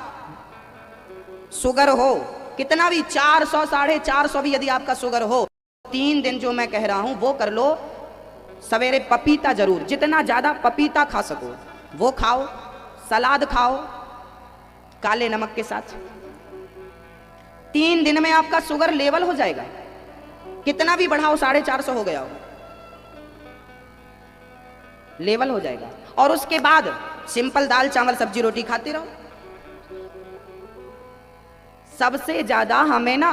शुगर हो, कितना भी 400 450 भी यदि आपका शुगर हो, 3 दिन जो मैं कह रहा हूं वो कर लो। सवेरे पपीता जरूर, जितना ज्यादा पपीता खा सको वो खाओ, सलाद खाओ काले नमक के साथ। 3 दिन में आपका शुगर लेवल हो जाएगा। कितना भी बढ़ाओ, 450 हो गया हो, लेवल हो जाएगा। और उसके बाद सिंपल दाल चावल सब्जी रोटी खाते रहो। सबसे ज्यादा हमें ना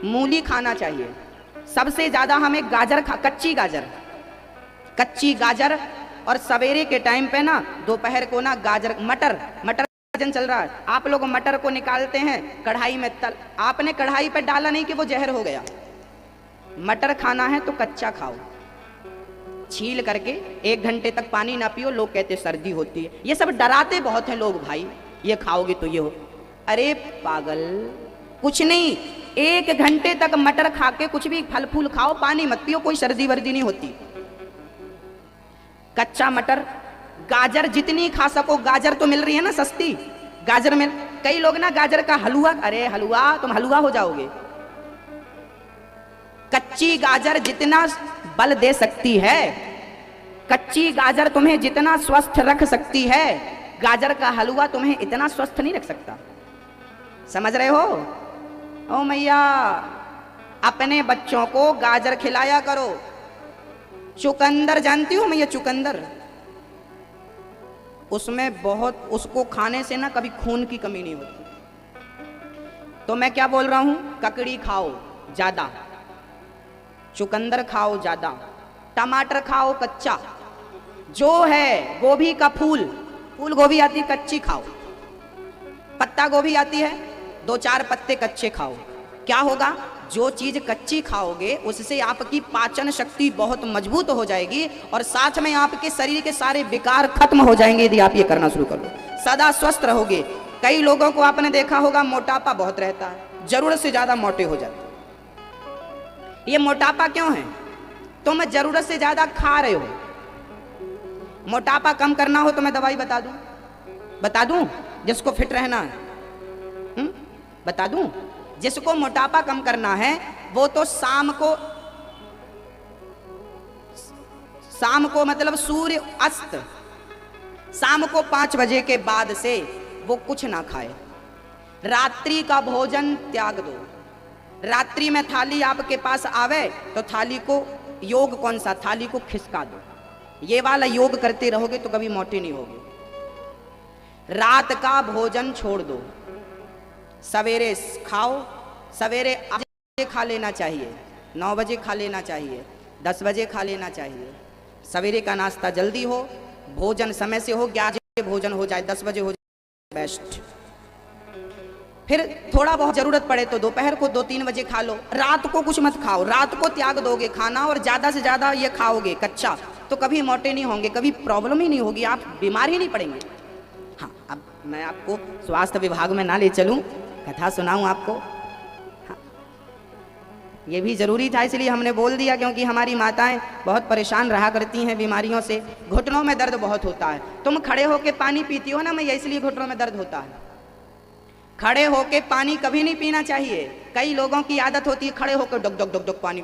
मूली खाना चाहिए। सबसे ज्यादा हमें गाजर कच्ची गाजर। और सवेरे के टाइम पे ना, दोपहर को ना गाजर, मटर सीजन चल रहा है, आप लोग मटर को निकालते हैं कढ़ाई में तल, आपने कढ़ाई पे डाला नहीं कि वो जहर हो गया। मटर खाना है तो कच्चा खाओ, छील करके 1 घंटे तक पानी ना पियो। लोग कहते सर्दी होती है, ये सब डराते बहुत हैं लोग, भाई ये खाओगे तो ये हो। अरे पागल, कुछ नहीं, 1 घंटे तक मटर खा के कुछ भी फल फूल खाओ, पानी मत पियो, कोई सर्दी वर्दी नहीं होती। कच्चा मटर, गाजर जितनी खा सको। गाजर तो मिल रही है ना सस्ती, गाजर मिल। कई लोग ना गाजर का हलवा, अरे हलवा, तुम हलवा हो जाओगे। कच्ची गाजर जितना बल दे सकती है, कच्ची गाजर तुम्हें जितना स्वस्थ रख सकती है, गाजर का हलवा तुम्हें इतना स्वस्थ नहीं रख सकता। समझ रहे हो? ओ मैया, अपने बच्चों को गाजर खिलाया करो। चुकंदर जानती हो मैया? चुकंदर, उसमें बहुत, उसको खाने से ना कभी खून की कमी नहीं होती। तो मैं क्या बोल रहा हूं? ककड़ी खाओ ज्यादा, चुकंदर खाओ ज्यादा, टमाटर खाओ कच्चा, जो है गोभी का फूल गोभी आती है कच्ची खाओ, पत्ता गोभी आती है 2-4 पत्ते कच्चे खाओ। क्या होगा? जो चीज कच्ची खाओगे उससे आपकी पाचन शक्ति बहुत मजबूत हो जाएगी, और साथ में आपके शरीर के सारे विकार खत्म हो जाएंगे यदि आप ये करना शुरू कर लो। सदा स्वस्थ रहोगे। कई लोगों को आपने देखा होगा मोटापा बहुत रहता है, जरूरत से ज्यादा मोटे हो जाते। ये मोटापा क्यों है? तुम जरूरत से ज्यादा खा रहे हो। मोटापा कम करना हो तो मैं दवाई बता दूं जिसको फिट रहना है। बता दूं जिसको मोटापा कम करना है वो तो शाम को मतलब सूर्य अस्त, शाम को 5 बजे के बाद से वो कुछ ना खाए। रात्रि का भोजन त्याग दो। रात्रि में थाली आपके पास आवे तो थाली को, योग कौन सा, थाली को खिसका दो। ये वाला योग करते रहोगे तो कभी मोटे नहीं होगे। रात का भोजन छोड़ दो, सवेरे खाओ। सवेरे 8 बजे खा लेना चाहिए, 9 बजे खा लेना चाहिए, 10 बजे खा लेना चाहिए। सवेरे का नाश्ता जल्दी हो, भोजन समय से हो, 11 बजे भोजन हो जाए, 10 बजे हो जाए, बेस्ट। फिर थोड़ा बहुत जरूरत पड़े तो दोपहर को 2-3 बजे खा लो। रात को कुछ मत खाओ, रात को त्याग दोगे खाना और ज़्यादा से ज़्यादा ये खाओगे कच्चा तो कभी मोटे नहीं होंगे, कभी प्रॉब्लम ही नहीं होगी, आप बीमार ही नहीं पड़ेंगे। हाँ, अब मैं आपको स्वास्थ्य विभाग में ना ले चलूँ, कथा सुनाऊँ आपको। हाँ, ये भी ज़रूरी था इसलिए हमने बोल दिया, क्योंकि हमारी माताएं बहुत परेशान रहा करती हैं बीमारियों से। घुटनों में दर्द बहुत होता है। तुम खड़े होके पानी पीती हो ना मैया, इसलिए घुटनों में दर्द होता है। खड़े होके पानी कभी नहीं पीना चाहिए। कई लोगों की आदत होती है खड़े होकर डुक डुक डुक डुक पानी,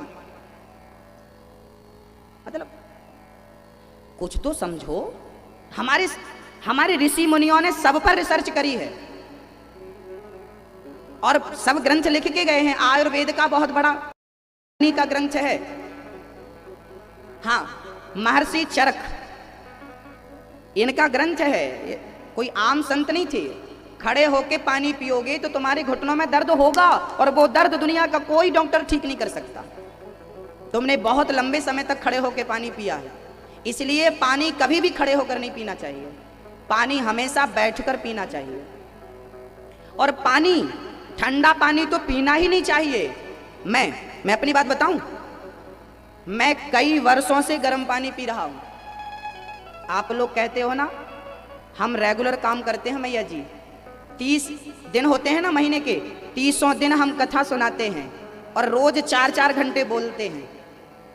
मतलब कुछ तो समझो। हमारे ऋषि मुनियों ने सब पर रिसर्च करी है और सब ग्रंथ लिख के गए हैं। आयुर्वेद का बहुत बड़ा का ग्रंथ है। हाँ, महर्षि चरक इनका ग्रंथ है, कोई आम संत नहीं थे। खड़े होके पानी पियोगे तो तुम्हारे घुटनों में दर्द होगा और वो दर्द दुनिया का कोई डॉक्टर ठीक नहीं कर सकता। तुमने बहुत लंबे समय तक खड़े होके पानी पिया है, इसलिए पानी कभी भी खड़े होकर नहीं पीना चाहिए। पानी हमेशा बैठकर पीना चाहिए। और पानी, ठंडा पानी तो पीना ही नहीं चाहिए। मैं अपनी बात बताऊं, मैं कई वर्षों से गर्म पानी पी रहा हूं। आप लोग कहते हो ना हम रेगुलर काम करते हैं मैया जी, 30 दिन होते हैं ना महीने के, 30 दिन हम कथा सुनाते हैं और रोज 4-4 घंटे बोलते हैं।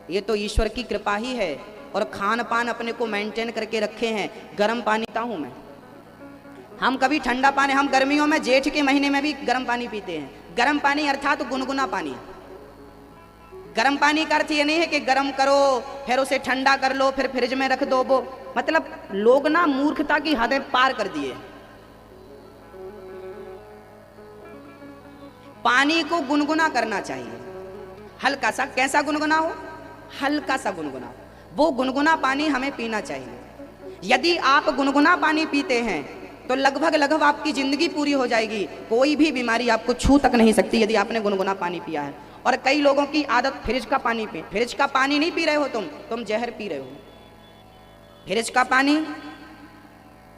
ये तो ईश्वर की कृपा ही है। और खान पान अपने को मेंटेन करके रखे हैं। गर्म पानी पीता हूँ मैं। हम कभी ठंडा पानी, हम गर्मियों में जेठ के महीने में भी गर्म पानी पीते हैं। गर्म पानी अर्थात गुनगुना पानी। गर्म पानी का अर्थ ये नहीं है कि गर्म करो फिर उसे ठंडा कर लो फिर फ्रिज में रख दो। वो मतलब लोग ना मूर्खता की हदें पार कर दिए। पानी को गुनगुना करना चाहिए, हल्का सा। कैसा गुनगुना हो? हल्का सा गुनगुना। वो गुनगुना पानी हमें पीना चाहिए। यदि आप गुनगुना पानी पीते हैं तो लगभग आपकी जिंदगी पूरी हो जाएगी। कोई भी बीमारी आपको छू तक नहीं सकती यदि आपने गुनगुना पानी पिया है। और कई लोगों की आदत फ्रिज का पानी पी। फ्रिज का पानी नहीं पी रहे हो तुम जहर पी रहे हो। फ्रिज का पानी,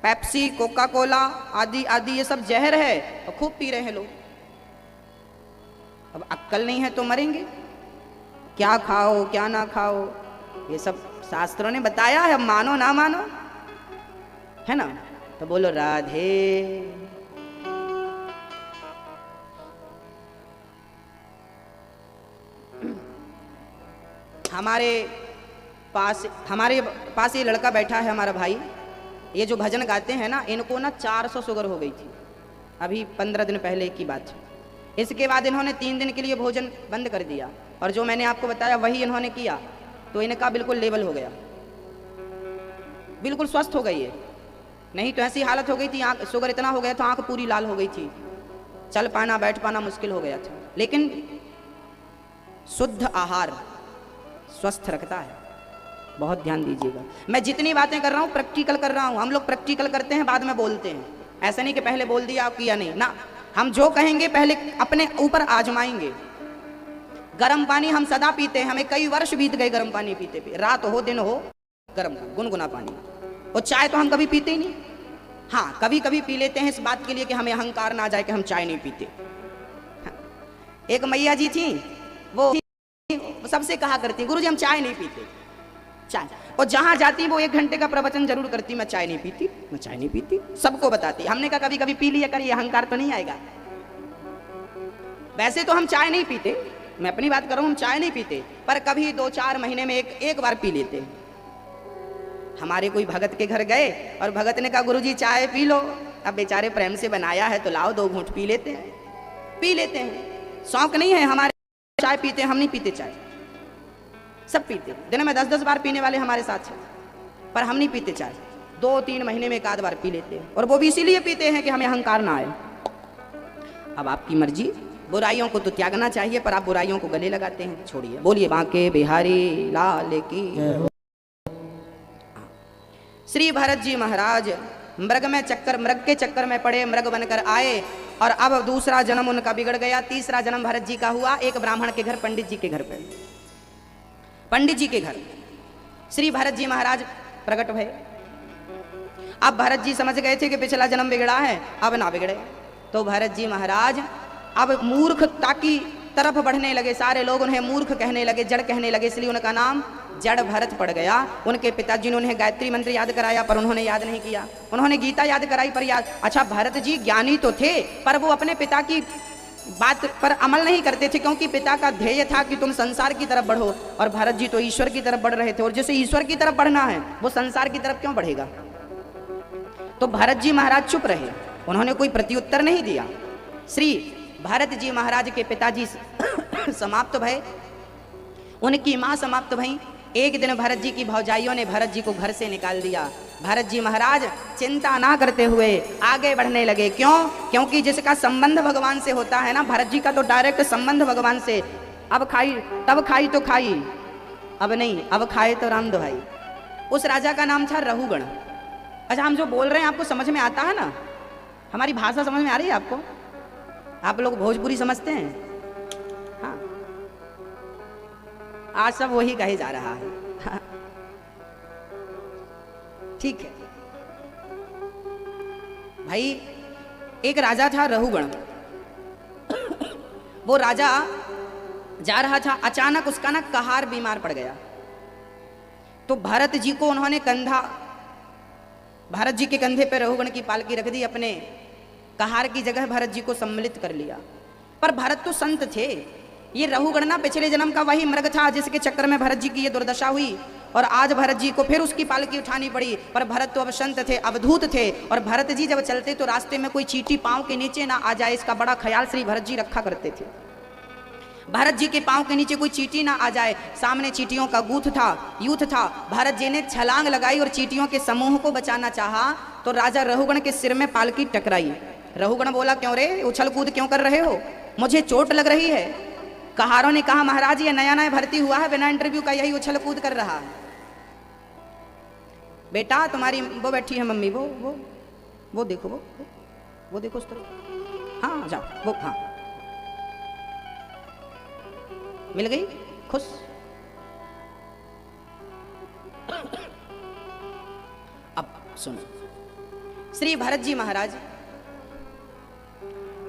पेप्सी, कोका कोला आदि आदि ये सब जहर है और खूब पी रहे हैं लोग। अब अक्ल नहीं है तो मरेंगे। क्या खाओ क्या ना खाओ ये सब शास्त्रों ने बताया है, अब मानो ना मानो, है ना। तो बोलो राधे। हमारे पास ये लड़का बैठा है, हमारा भाई। ये जो भजन गाते हैं ना, इनको ना 400 शुगर हो गई थी अभी 15 दिन पहले की बात है। इसके बाद इन्होंने 3 दिन के लिए भोजन बंद कर दिया और जो मैंने आपको बताया वही इन्होंने किया तो इनका बिल्कुल लेवल हो गया, बिल्कुल स्वस्थ हो गई है। नहीं तो ऐसी हालत हो गई थी, आँख शुगर इतना हो गया था, आँख पूरी लाल हो गई थी, चल पाना बैठ पाना मुश्किल हो गया था। लेकिन शुद्ध आहार स्वस्थ रखता है, बहुत ध्यान दीजिएगा। मैं जितनी बातें कर रहा हूँ प्रैक्टिकल कर रहा हूँ। हम लोग प्रैक्टिकल करते हैं बाद में बोलते हैं, ऐसा नहीं कि पहले बोल दिया आप किया नहीं ना। हम जो कहेंगे पहले अपने ऊपर आजमाएंगे। गर्म पानी हम सदा पीते हैं, हमें कई वर्ष बीत गए गर्म पानी पीते पे, रात हो दिन हो गर्म गुनगुना पानी। और चाय तो हम कभी पीते ही नहीं। हाँ, कभी कभी पी लेते हैं इस बात के लिए कि हमें अहंकार ना आ जाए कि हम चाय नहीं पीते। हाँ। एक मैया जी थी, वो सबसे कहा करती गुरुजी हम चाय नहीं पीते, चाय। और जहां जाती वो 1 घंटे का प्रवचन जरूर करती, मैं चाय नहीं पीती, मैं चाय नहीं पीती, सबको बताती। हमने कहा कभी कभी पी लिया करिए, अहंकार तो नहीं आएगा। वैसे तो हम चाय नहीं पीते, मैं अपनी बात कर रहा हूं, हम चाय नहीं पीते, पर कभी 2-4 महीने में एक बार पी लेते हैं। हमारे कोई भगत के घर गए और भगत ने कहा गुरुजी चाय पी लो। अब बेचारे प्रेम से बनाया है तो लाओ 2 घूंट पी लेते हैं, पी लेते हैं। शौक नहीं है हमारे चाय पीते, हम नहीं पीते चाय, सब पीते, दिन में 10-10 बार पीने वाले हमारे साथ हैं, पर हम नहीं पीते चाय। 2-3 महीने में 1 बार पी लेते हैं, और वो भी इसीलिए पीते हैं कि हमें अहंकार ना आए। अब आपकी मर्जी, बुराइयों को तो त्यागना चाहिए, पर आप बुराइयों को गले लगाते हैं। छोड़िए, बोलिए बांके बिहारी लाल की। श्री भरत जी महाराज मृग के चक्कर में पड़े, मृग बनकर आए, और अब दूसरा जन्म उनका बिगड़ गया। तीसरा जन्म भरत जी का हुआ एक ब्राह्मण के घर, पंडित जी के घर पे, पंडित जी के घर श्री भरत जी महाराज प्रकट भये। अब भरत जी समझ गए थे कि पिछला जन्म बिगड़ा है, अब ना बिगड़े, तो भरत जी महाराज अब मूर्खता की तरफ बढ़ने लगे। सारे लोग उन्हें मूर्ख कहने लगे, जड़ कहने लगे, इसलिए उनका नाम जड़ भरत पड़ गया। उनके पिताजी ने उन्हें गायत्री मंत्र याद कराया, पर उन्होंने याद नहीं किया। उन्होंने गीता याद कराई, पर याद, अच्छा भरत जी ज्ञानी तो थे, पर वो अपने पिता की बात पर अमल नहीं करते थे, क्योंकि पिता का ध्येय था कि तुम संसार की तरफ बढ़ो, और भरत जी तो ईश्वर की तरफ बढ़ रहे थे, और जिसे ईश्वर की तरफ बढ़ना है वो संसार की तरफ क्यों बढ़ेगा। तो भरत जी महाराज चुप रहे, उन्होंने कोई प्रत्युत्तर नहीं दिया। श्री भरत जी महाराज के पिताजी समाप्त भये, उनकी मां समाप्त भई। एक दिन भरत जी की भौजाइयों ने भरत जी को घर से निकाल दिया। भरत जी महाराज चिंता ना करते हुए आगे बढ़ने लगे। क्यों? क्योंकि जिसका संबंध भगवान से होता है ना, भरत जी का तो डायरेक्ट संबंध भगवान से। अब खाई तब खाई तो खाई, अब नहीं, अब खाए तो राम दुहाई। उस राजा का नाम था रहुगण। अच्छा, हम जो बोल रहे हैं आपको समझ में आता है ना? हमारी भाषा समझ में आ रही है आपको? आप लोग भोजपुरी समझते हैं? हाँ, आज सब वही कहे जा रहा है। हाँ। ठीक है भाई, एक राजा था रहुगण। वो राजा जा रहा था, अचानक उसका ना कहार बीमार पड़ गया। तो भरत जी को उन्होंने भरत जी के कंधे पे रहुगण की पालकी रख दी, अपने कहार की जगह भरत जी को सम्मिलित कर लिया। पर भरत तो संत थे, ये रहुगण ना पिछले जन्म का वही मृग था जिसके चक्कर में भरत जी की ये दुर्दशा हुई, और आज भरत जी को फिर उसकी पालकी उठानी पड़ी। पर भरत तो अब संत थे, अवधूत थे, और भरत जी जब चलते तो रास्ते में कोई चींटी पांव के नीचे ना आ जाए, इसका बड़ा ख्याल श्री भरत जी रखा करते थे। भरत जी के पांव के नीचे कोई चींटी ना आ जाए। सामने चींटियों का यूथ था। भरत जी ने छलांग लगाई और चींटियों के समूह को बचाना चाहा, तो राजा रहुगण के सिर में पालकी टकराई। रहुगण बोला, क्यों रे, उछल कूद क्यों कर रहे हो, मुझे चोट लग रही है। कहारों ने कहा, महाराज ये नया नया भर्ती हुआ है, बिना इंटरव्यू का यही उछल कूद कर रहा है। बेटा तुम्हारी वो बैठी है मम्मी, वो देखो, वो देखो उस तरफ, हाँ जाओ, वो हाँ मिल गई, खुश। अब सुनो, श्री भरत जी महाराज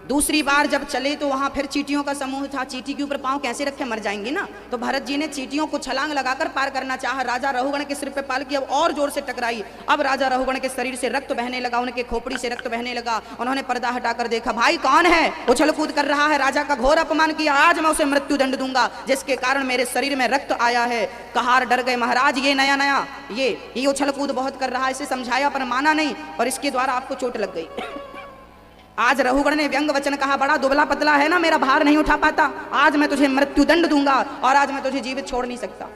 दूसरी बार जब चले तो वहां फिर चींटियों का समूह था। चींटी के ऊपर पांव कैसे रखे, मर जाएंगे ना। तो भरत जी ने चींटियों को छलांग लगाकर पार करना चाहा। राजा रहुगण के सिर पे पालकी अब और जोर से टकराई। अब राजा रहुगण के शरीर से रक्त बहने लगा, उनके खोपड़ी से रक्त बहने लगा। उन्होंने पर्दा हटाकर देखा, भाई कौन है, उछल कूद कर रहा है, राजा का घोर अपमान किया, आज मैं उसे मृत्यु दंड दूंगा जिसके कारण मेरे शरीर में रक्त आया है। कहार डर गए, महाराज ये नया ये उछल कूद बहुत कर रहा है, इसे समझाया पर माना नहीं, और इसके द्वारा आपको चोट लग गई। आज रहुगण ने व्यंग वचन कहा, बड़ा दुबला पतला है ना, मेरा भार नहीं उठा पाता, आज मैं तुझे मृत्यु दंड दूंगा और आज मैं तुझे जीवित छोड़ नहीं सकता।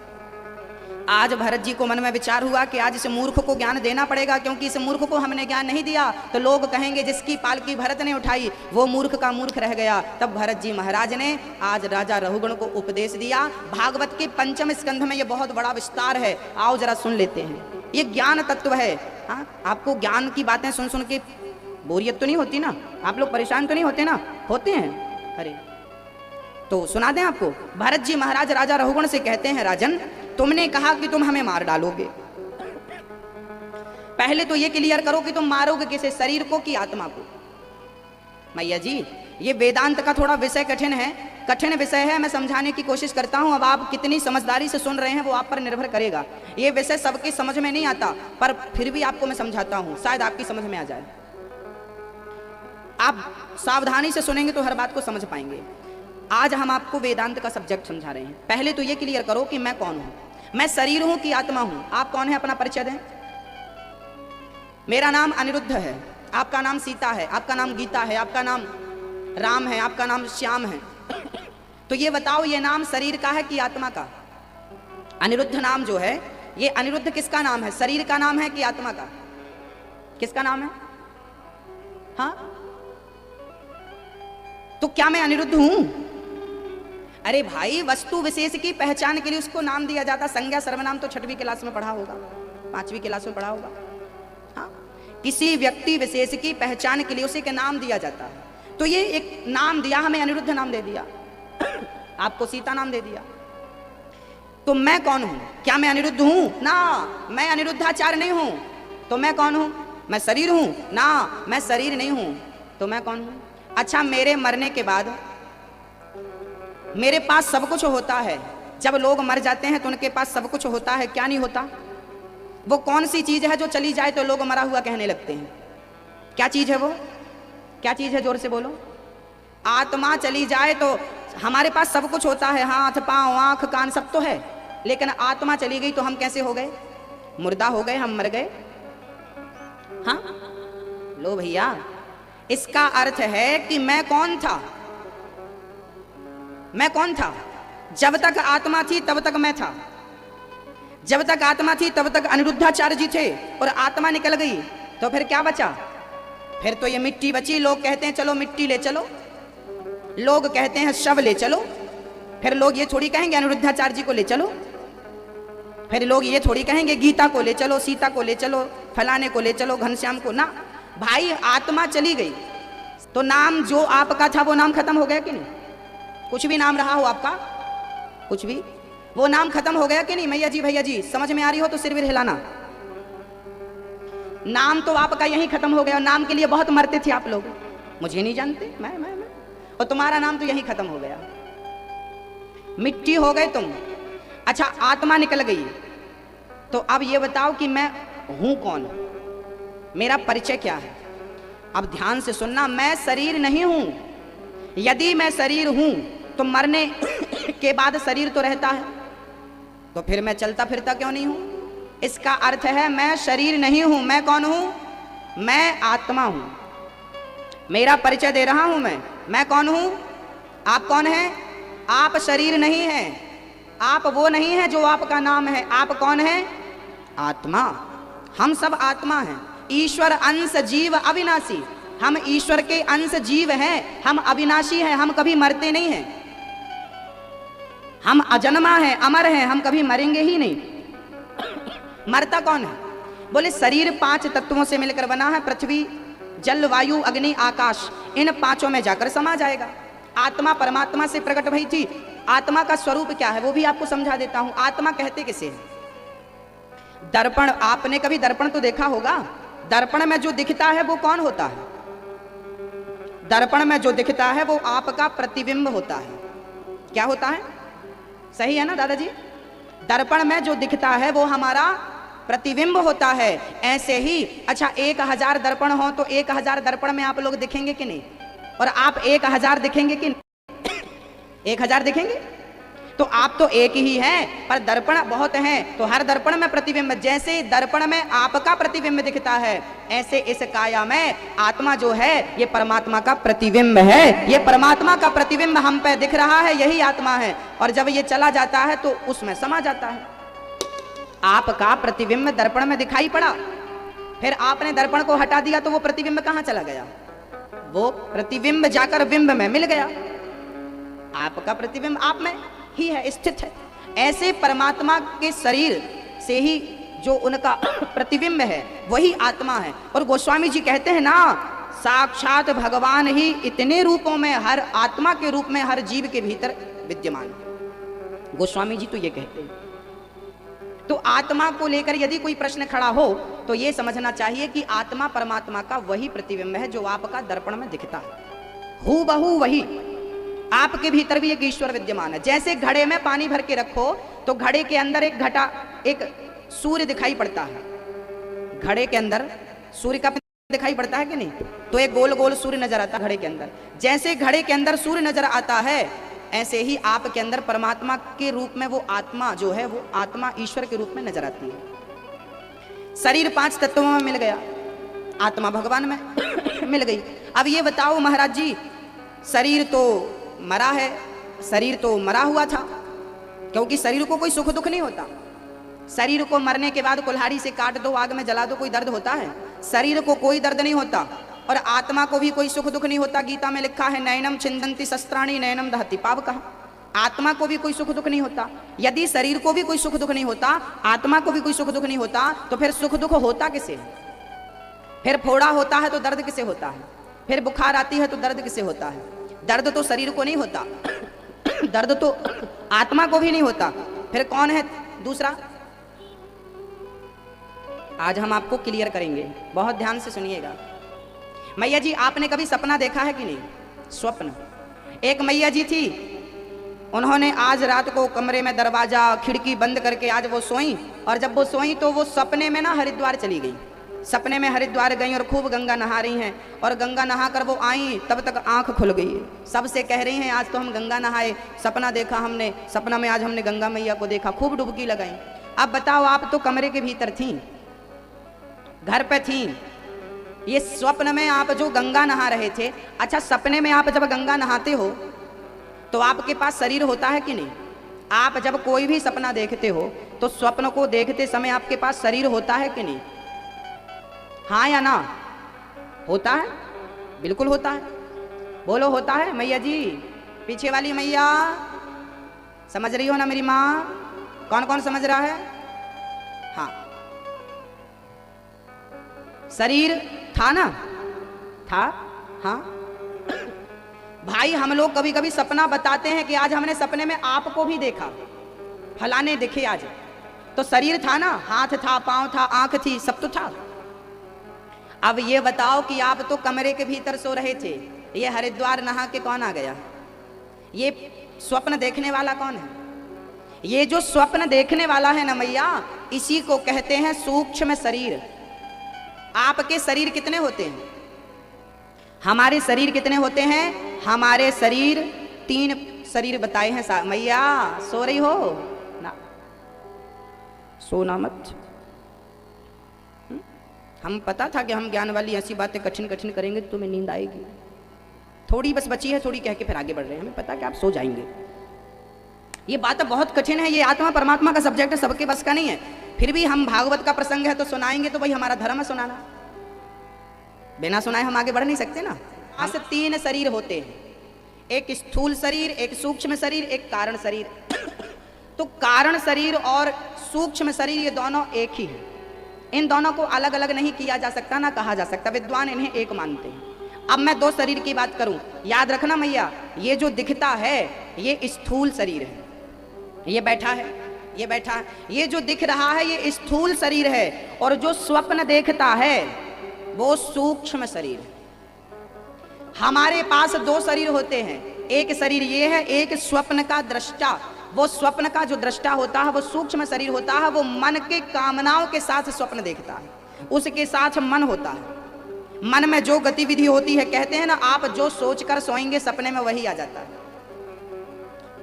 आज भरत जी को मन में विचार हुआ कि आज इस मूर्ख को ज्ञान देना पड़ेगा, क्योंकि इस मूर्ख को हमने ज्ञान नहीं दिया तो लोग कहेंगे जिसकी पालकी भरत ने उठाई वो मूर्ख का मूर्ख रह गया। तब भरत जी महाराज ने आज राजा रहुगण को उपदेश दिया। भागवत के 5वें स्कंध में ये बहुत बड़ा विस्तार है, आओ जरा सुन लेते हैं। ये ज्ञान तत्व है। हाँ, आपको ज्ञान की बातें सुन सुन के बोरियत तो नहीं होती ना, आप लोग परेशान तो नहीं होते ना? होते हैं। अरे तो सुना दें आपको। भरत जी महाराज राजा रहुगण से कहते हैं, राजन तुमने कहा कि तुम हमें मार डालोगे, पहले तो ये क्लियर करो कि तुम मारोगे किसे, शरीर को कि आत्मा को? मैया जी ये वेदांत का थोड़ा विषय कठिन विषय है, मैं समझाने की कोशिश करता हूं। अब आप कितनी समझदारी से सुन रहे हैं वो आप पर निर्भर करेगा। ये विषय सबकी समझ में नहीं आता, पर फिर भी आपको मैं समझाता हूं, शायद आपकी समझ में आ जाए। आप सावधानी से सुनेंगे तो हर बात को समझ पाएंगे। आज हम आपको वेदांत का सब्जेक्ट समझा रहे हैं। पहले तो ये क्लियर करो कि मैं कौन हूं, मैं शरीर हूं कि आत्मा हूं। आप कौन है, अपना परिचय दें। मेरा नाम अनिरुद्ध है, आपका नाम सीता है, आपका नाम गीता है, आपका नाम राम है, आपका नाम श्याम है। तो ये बताओ, ये नाम शरीर का है कि आत्मा का? अनिरुद्ध नाम जो है, ये अनिरुद्ध किसका नाम है, शरीर का नाम है कि आत्मा का? किसका नाम है? हाँ, तो क्या मैं अनिरुद्ध हूं? अरे भाई, वस्तु विशेष की पहचान के लिए उसको नाम दिया जाता। संज्ञा सर्वनाम तो 6वीं क्लास में पढ़ा होगा, 5वीं क्लास में पढ़ा होगा। हाँ, किसी व्यक्ति विशेष की पहचान के लिए उसे के नाम दिया जाता है। तो ये एक नाम दिया, हमें अनिरुद्ध नाम दे दिया, आपको सीता नाम दे दिया। तो मैं कौन हूं? क्या मैं अनिरुद्ध हूं? ना, मैं अनिरुद्धाचार्य नहीं हूं। तो मैं कौन हूं? मैं शरीर हूं? ना, मैं शरीर नहीं हूं। तो मैं कौन हूं? अच्छा, मेरे मरने के बाद मेरे पास सब कुछ होता है। जब लोग मर जाते हैं तो उनके पास सब कुछ होता है, क्या नहीं होता? वो कौन सी चीज है जो चली जाए तो लोग मरा हुआ कहने लगते हैं? क्या चीज है वो? क्या चीज है, जोर से बोलो। आत्मा चली जाए तो हमारे पास सब कुछ होता है, हाथ पांव आंख कान सब तो है, लेकिन आत्मा चली गई तो हम कैसे हो गए? मुर्दा हो गए, हम मर गए। हाँ, लो भैया, इसका अर्थ है कि मैं कौन था? मैं कौन था? जब तक आत्मा थी तब तक मैं था। जब तक आत्मा थी तब तक अनिरुद्धाचार्य जी थे, और आत्मा निकल गई तो फिर क्या बचा? फिर तो ये मिट्टी बची। लोग कहते हैं चलो मिट्टी ले चलो, लोग कहते हैं शव ले चलो। फिर लोग ये थोड़ी कहेंगे अनिरुद्धाचार्य जी को ले चलो। फिर लोग ये थोड़ी कहेंगे गीता को ले चलो, सीता को ले चलो, फलाने को ले चलो, घनश्याम को। ना भाई, आत्मा चली गई तो नाम जो आपका था वो नाम खत्म हो गया कि नहीं? कुछ भी नाम रहा हो आपका, कुछ भी, वो नाम खत्म हो गया कि नहीं? मैया जी, भैया जी, समझ में आ रही हो तो सिर भी हिलाना। नाम तो आपका यहीं खत्म हो गया। नाम के लिए बहुत मरते थे आप लोग, मुझे नहीं जानते, मैं और तुम्हारा नाम तो यहीं खत्म हो गया, मिट्टी हो गए तुम। अच्छा, आत्मा निकल गई तो अब ये बताओ कि मैं हूं कौन, मेरा परिचय क्या है? अब ध्यान से सुनना, मैं शरीर नहीं हूं। यदि मैं शरीर हूं तो मरने के बाद शरीर तो रहता है, तो फिर मैं चलता फिरता क्यों नहीं हूं? इसका अर्थ है मैं शरीर नहीं हूं। मैं कौन हूं? मैं आत्मा हूं। मेरा परिचय दे रहा हूं मैं कौन हूं? आप कौन हैं? आप शरीर नहीं हैं, आप वो नहीं है जो आपका नाम है। आप कौन हैं? आत्मा। हम सब आत्मा हैं। ईश्वर अंश जीव अविनाशी, हम ईश्वर के अंश जीव हैं, हम अविनाशी हैं, हम कभी मरते नहीं हैं, हम अजन्मा हैं, अमर हैं, हम कभी मरेंगे ही नहीं। मरता कौन है? बोले शरीर 5 तत्वों से मिलकर बना है, पृथ्वी जल वायु अग्नि आकाश, इन 5 में जाकर समा जाएगा। आत्मा परमात्मा से प्रकट हुई थी। आत्मा का स्वरूप क्या है वो भी आपको समझा देता हूं। आत्मा कहते किसे है? दर्पण, आपने कभी दर्पण तो देखा होगा। दर्पण में जो दिखता है वो कौन होता है? दर्पण में जो दिखता है वो आपका प्रतिबिंब होता है। क्या होता है? सही है ना दादाजी? दर्पण में जो दिखता है वो हमारा प्रतिबिंब होता है। ऐसे ही अच्छा 1000 दर्पण हो तो 1000 दर्पण में आप लोग दिखेंगे कि नहीं? और आप 1000 दिखेंगे कि नहीं? 1000 दिखेंगे? तो आप तो एक ही हैं, पर दर्पण बहुत हैं, तो हर दर्पण में प्रतिबिंब। जैसे दर्पण में आपका प्रतिबिंब दिखता है, ऐसे इस काया में आत्मा जो है ये परमात्मा का प्रतिबिंब है। ये परमात्मा का प्रतिबिंब हम पे दिख रहा है, यही आत्मा है। और जब ये चला जाता है तो उसमें समा जाता है। आपका प्रतिबिंब दर्पण में दिखाई पड़ा, फिर आपने दर्पण को हटा दिया तो वो प्रतिबिंब कहां चला गया? वो प्रतिबिंब जाकर बिंब में मिल गया। आपका प्रतिबिंब आप में ही है, स्थित है। ऐसे परमात्मा के शरीर से ही जो उनका प्रतिबिंब है वही आत्मा है। और गोस्वामी जी कहते हैं ना, साक्षात भगवान ही इतने रूपों में हर आत्मा के रूप में हर जीव के भीतर विद्यमान। गोस्वामी जी तो ये कहते हैं। तो आत्मा को लेकर यदि कोई प्रश्न खड़ा हो तो ये समझना चाहिए कि आत्मा परमात्मा का वही प्रतिबिंब है जो आपका दर्पण में दिखता है। हूबहू वही आपके भीतर भी एक ईश्वर विद्यमान है। जैसे घड़े में पानी भर के रखो तो घड़े के अंदर एक घटा, एक सूर्य दिखाई पड़ता है। घड़े के अंदर सूर्य का दिखाई पड़ता है कि नहीं? तो एक गोल गोल सूर्य नजर आता है घड़े के अंदर। जैसे घड़े के अंदर सूर्य नजर आता है ऐसे ही आपके अंदर परमात्मा के रूप में वो आत्मा जो है, वो आत्मा ईश्वर के रूप में नजर आती है। शरीर 5 तत्वों में मिल गया, आत्मा भगवान में मिल गई। अब ये बताओ महाराज जी, शरीर तो मरा है, शरीर तो मरा हुआ था, क्योंकि शरीर को कोई सुख दुख नहीं होता। शरीर को मरने के बाद कुल्हाड़ी से काट दो, आग में जला दो, कोई दर्द होता है? शरीर को कोई दर्द नहीं होता, और आत्मा को भी कोई सुख दुख नहीं होता। गीता में लिखा है नैनम छिंदंती शस्त्राणी नैनम दहति पाप कहा। आत्मा को भी कोई सुख दुख नहीं होता। यदि शरीर को भी कोई सुख दुख नहीं होता, आत्मा को भी कोई सुख दुख नहीं होता, तो फिर सुख दुख होता किसे है? फिर फोड़ा होता है तो दर्द किसे होता है? फिर बुखार आती है तो दर्द किसे होता है? दर्द तो शरीर को नहीं होता, दर्द तो आत्मा को भी नहीं होता, फिर कौन है दूसरा? आज हम आपको क्लियर करेंगे, बहुत ध्यान से सुनिएगा। मैया जी, आपने कभी सपना देखा है कि नहीं? स्वप्न। एक मैया जी थी, उन्होंने आज रात को कमरे में दरवाजा खिड़की बंद करके आज वो सोई, और जब वो सोई तो वो सपने में ना हरिद्वार चली गई। सपने में हरिद्वार गई और खूब गंगा नहा रही हैं, और गंगा नहा कर वो आई, तब तक आंख खुल गई है। सबसे कह रही हैं आज तो हम गंगा नहाए, सपना देखा हमने, सपना में आज हमने गंगा मैया को देखा, खूब डुबकी लगाई। अब बताओ, आप तो कमरे के भीतर थी, घर पे थी, ये स्वप्न में आप जो गंगा नहा रहे थे। अच्छा, सपने में आप जब गंगा नहाते हो तो आपके पास शरीर होता है कि नहीं? आप जब कोई भी सपना देखते हो तो स्वप्न को देखते समय आपके पास शरीर होता है कि नहीं? हाँ या ना? होता है, बिल्कुल होता है। बोलो, होता है? मैया जी, पीछे वाली मैया समझ रही हो ना मेरी माँ? कौन कौन समझ रहा है? हाँ, शरीर था ना? था। हाँ भाई, हम लोग कभी कभी सपना बताते हैं कि आज हमने सपने में आपको भी देखा, फलाने दिखे आज, तो शरीर था ना? हाथ था, पांव था, आंख थी, सब तो था। अब ये बताओ कि आप तो कमरे के भीतर सो रहे थे, ये हरिद्वार नहा के कौन आ गया? ये स्वप्न देखने वाला कौन है? ये जो स्वप्न देखने वाला है ना मैया, इसी को कहते हैं सूक्ष्म शरीर। आपके शरीर कितने होते हैं? हमारे शरीर कितने होते हैं? हमारे शरीर 3 शरीर बताए हैं। मैया सो रही हो ना? सोना मत। हम पता था कि हम ज्ञान वाली ऐसी बातें कठिन कठिन करेंगे तो तुम्हें नींद आएगी। थोड़ी बस बची है, थोड़ी कह के फिर आगे बढ़ रहे हैं। हमें पता कि आप सो जाएंगे। ये बात बहुत कठिन है, ये आत्मा परमात्मा का सब्जेक्ट है, सबके बस का नहीं है। फिर भी हम भागवत का प्रसंग है तो सुनाएंगे, तो भाई हमारा धर्म है सुनाना। बिना सुनाए हम आगे बढ़ नहीं सकते ना। आज 3 शरीर होते हैं, एक स्थूल शरीर, एक सूक्ष्म शरीर, एक कारण शरीर। तो कारण शरीर और सूक्ष्म शरीर ये दोनों एक ही है। इन दोनों को अलग अलग नहीं किया जा सकता, ना कहा जा सकता। विद्वान इन्हें एक मानते हैं। अब मैं 2 शरीर की बात करूं, याद रखना मैया, ये जो दिखता है ये स्थूल शरीर है। ये बैठा है, ये बैठा है, ये जो दिख रहा है ये स्थूल शरीर है, और जो स्वप्न देखता है वो सूक्ष्म शरीर है। हमारे पास 2 शरीर होते हैं, एक शरीर ये है, एक स्वप्न का दृष्टा। वो स्वप्न का जो दृष्टा होता है वो सूक्ष्म शरीर होता है, वो मन के कामनाओं के साथ स्वप्न देखता है, उसके साथ मन होता है। मन में जो गतिविधि होती है, कहते हैं ना आप जो सोचकर सोएंगे सपने में वही आ जाता है,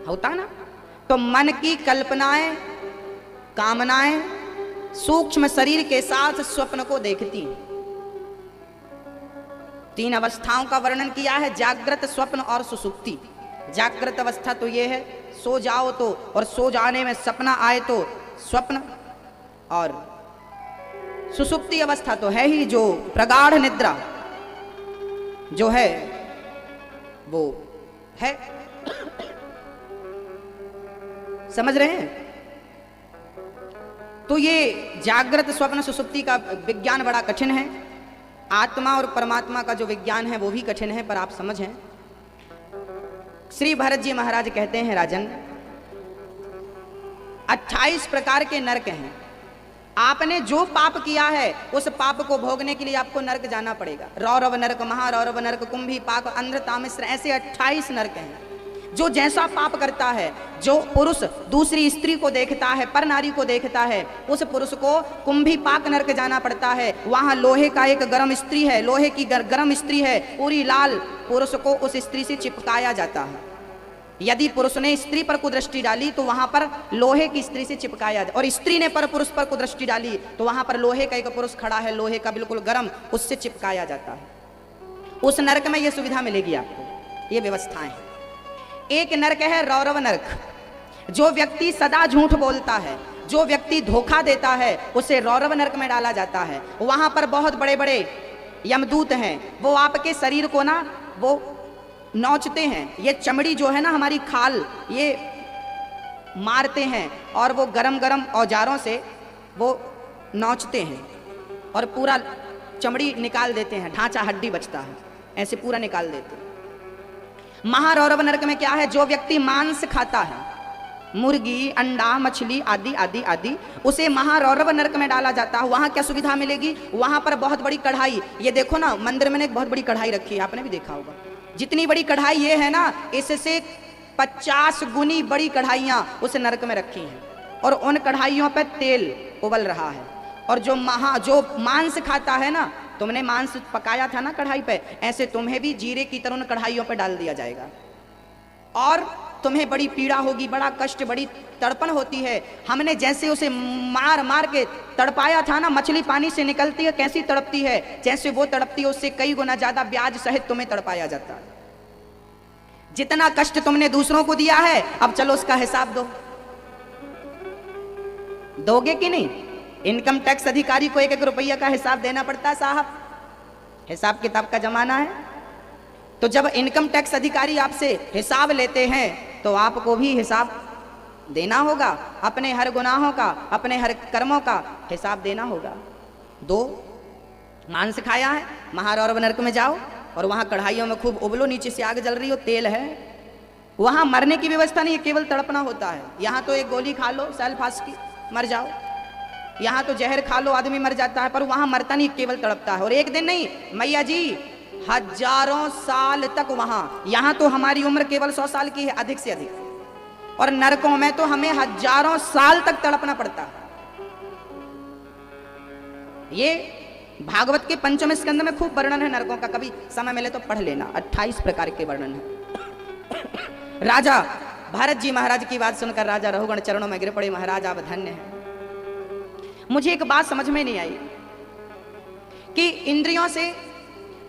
होता है ना? तो मन की कल्पनाएं, कामनाएं सूक्ष्म शरीर के साथ स्वप्न को देखती हैं। 3 अवस्थाओं का वर्णन किया है, जागृत, स्वप्न और सुसुप्ति। जागृत अवस्था तो ये है, सो जाओ तो, और सो जाने में सपना आए तो स्वप्न, और सुसुप्ति अवस्था तो है ही जो प्रगाढ़ निद्रा जो है वो है। समझ रहे हैं? तो ये जागृत, स्वप्न, सुसुप्ति का विज्ञान बड़ा कठिन है। आत्मा और परमात्मा का जो विज्ञान है वो भी कठिन है, पर आप समझें। श्री भरत जी महाराज कहते हैं, राजन 28 प्रकार के नरक हैं। आपने जो पाप किया है उस पाप को भोगने के लिए आपको नरक जाना पड़ेगा। रौरव नरक, महारौरव नरक, कुंभी पाक, अंध्र, तामिश्र, ऐसे 28 नरक हैं। जो जैसा पाप करता है, जो पुरुष दूसरी स्त्री को देखता है, पर नारी को देखता है, उस पुरुष को कुंभी पाक नरक जाना पड़ता है। वहां लोहे का एक गर्म स्त्री है, लोहे की गर्म स्त्री है, पूरी लाल, पुरुष को उस स्त्री से चिपकाया जाता है। यदि पुरुष ने स्त्री पर कुदृष्टि डाली तो वहां पर लोहे की स्त्री से चिपकाया जाए, और स्त्री ने पर पुरुष पर कुदृष्टि डाली तो वहां पर लोहे का एक पुरुष खड़ा है, लोहे का बिल्कुल गर्म, उससे चिपकाया जाता है। उस नरक में यह सुविधा मिलेगी आपको, ये व्यवस्थाएं हैं। एक नरक है रौरव नरक। जो व्यक्ति सदा झूठ बोलता है, जो व्यक्ति धोखा देता है, उसे रौरव नरक में डाला जाता है। वहां पर बहुत बड़े बड़े यमदूत हैं, वो आपके शरीर को ना वो नोचते हैं, ये चमड़ी जो है ना हमारी खाल, ये मारते हैं और वो गरम गरम औजारों से वो नोचते हैं और पूरा चमड़ी निकाल देते हैं, ढांचा हड्डी बचता है, ऐसे पूरा निकाल देते हैं। महारौरव नरक में क्या है? जो व्यक्ति मांस खाता है, मुर्गी, अंडा, मछली आदि आदि आदि, उसे महारौरव नरक में डाला जाता है। वहां क्या सुविधा मिलेगी? वहां पर बहुत बड़ी कढ़ाई, ये देखो ना मंदिर में एक बहुत बड़ी कढ़ाई रखी है, आपने भी देखा होगा। जितनी बड़ी कढ़ाई ये है ना, इससे 50 गुनी बड़ी कढ़ाइयां उस नरक में रखी हैं और उन कढ़ाइयों पे तेल उबल रहा है। और जो मांस खाता है ना, तुमने मांस पकाया था ना कढ़ाई पे, ऐसे तुम्हें भी जीरे की तरह उन कढ़ाइयों पे डाल दिया जाएगा और तुम्हें बड़ी पीड़ा होगी, बड़ा कष्ट, बड़ी तड़पन होती है। हमने जैसे उसे मार मार के तड़पाया था ना, मछली पानी से निकलती है कैसी तड़पती है, जैसे वो तड़पती है उससे कई गुना ज्यादा ब्याज सहित तुम्हें तड़पाया जाता है। जितना कष्ट तुमने दूसरों को दिया है, अब चलो उसका हिसाब दो। दोगे कि नहीं? इनकम टैक्स अधिकारी को 1-1 रुपया का हिसाब देना पड़ता है साहब, हिसाब किताब का जमाना है। तो जब इनकम टैक्स अधिकारी आपसे हिसाब लेते हैं तो आपको भी हिसाब देना होगा, अपने हर गुनाहों का, अपने हर कर्मों का हिसाब देना होगा। 2 मांस खाया है, महारौरव नरक में जाओ और वहां कढ़ाइयों में खूब उबलो, नीचे से आग जल रही हो, तेल है। वहां मरने की व्यवस्था नहीं है, केवल तड़पना होता है। यहां तो एक गोली खा लो सेल्फास की, मर जाओ। यहां तो जहर खा लो, आदमी मर जाता है, पर वहां मरता नहीं, केवल तड़पता है। और एक दिन नहीं मैया जी, हजारों साल तक वहां। यहां तो हमारी उम्र केवल 100 साल की है, अधिक से अधिक, और नरकों में तो हमें हजारों साल तक तड़पना पड़ता है। ये भागवत के 5वें स्कंद में खूब वर्णन है नरकों का, कभी समय मिले तो पढ़ लेना। 28 प्रकार के वर्णन है। राजा भरत जी महाराज की बात सुनकर राजा रघुगण चरणों में गिर पड़े, महाराज आप धन्य हैं। मुझे एक बात समझ में नहीं आई कि इंद्रियों से,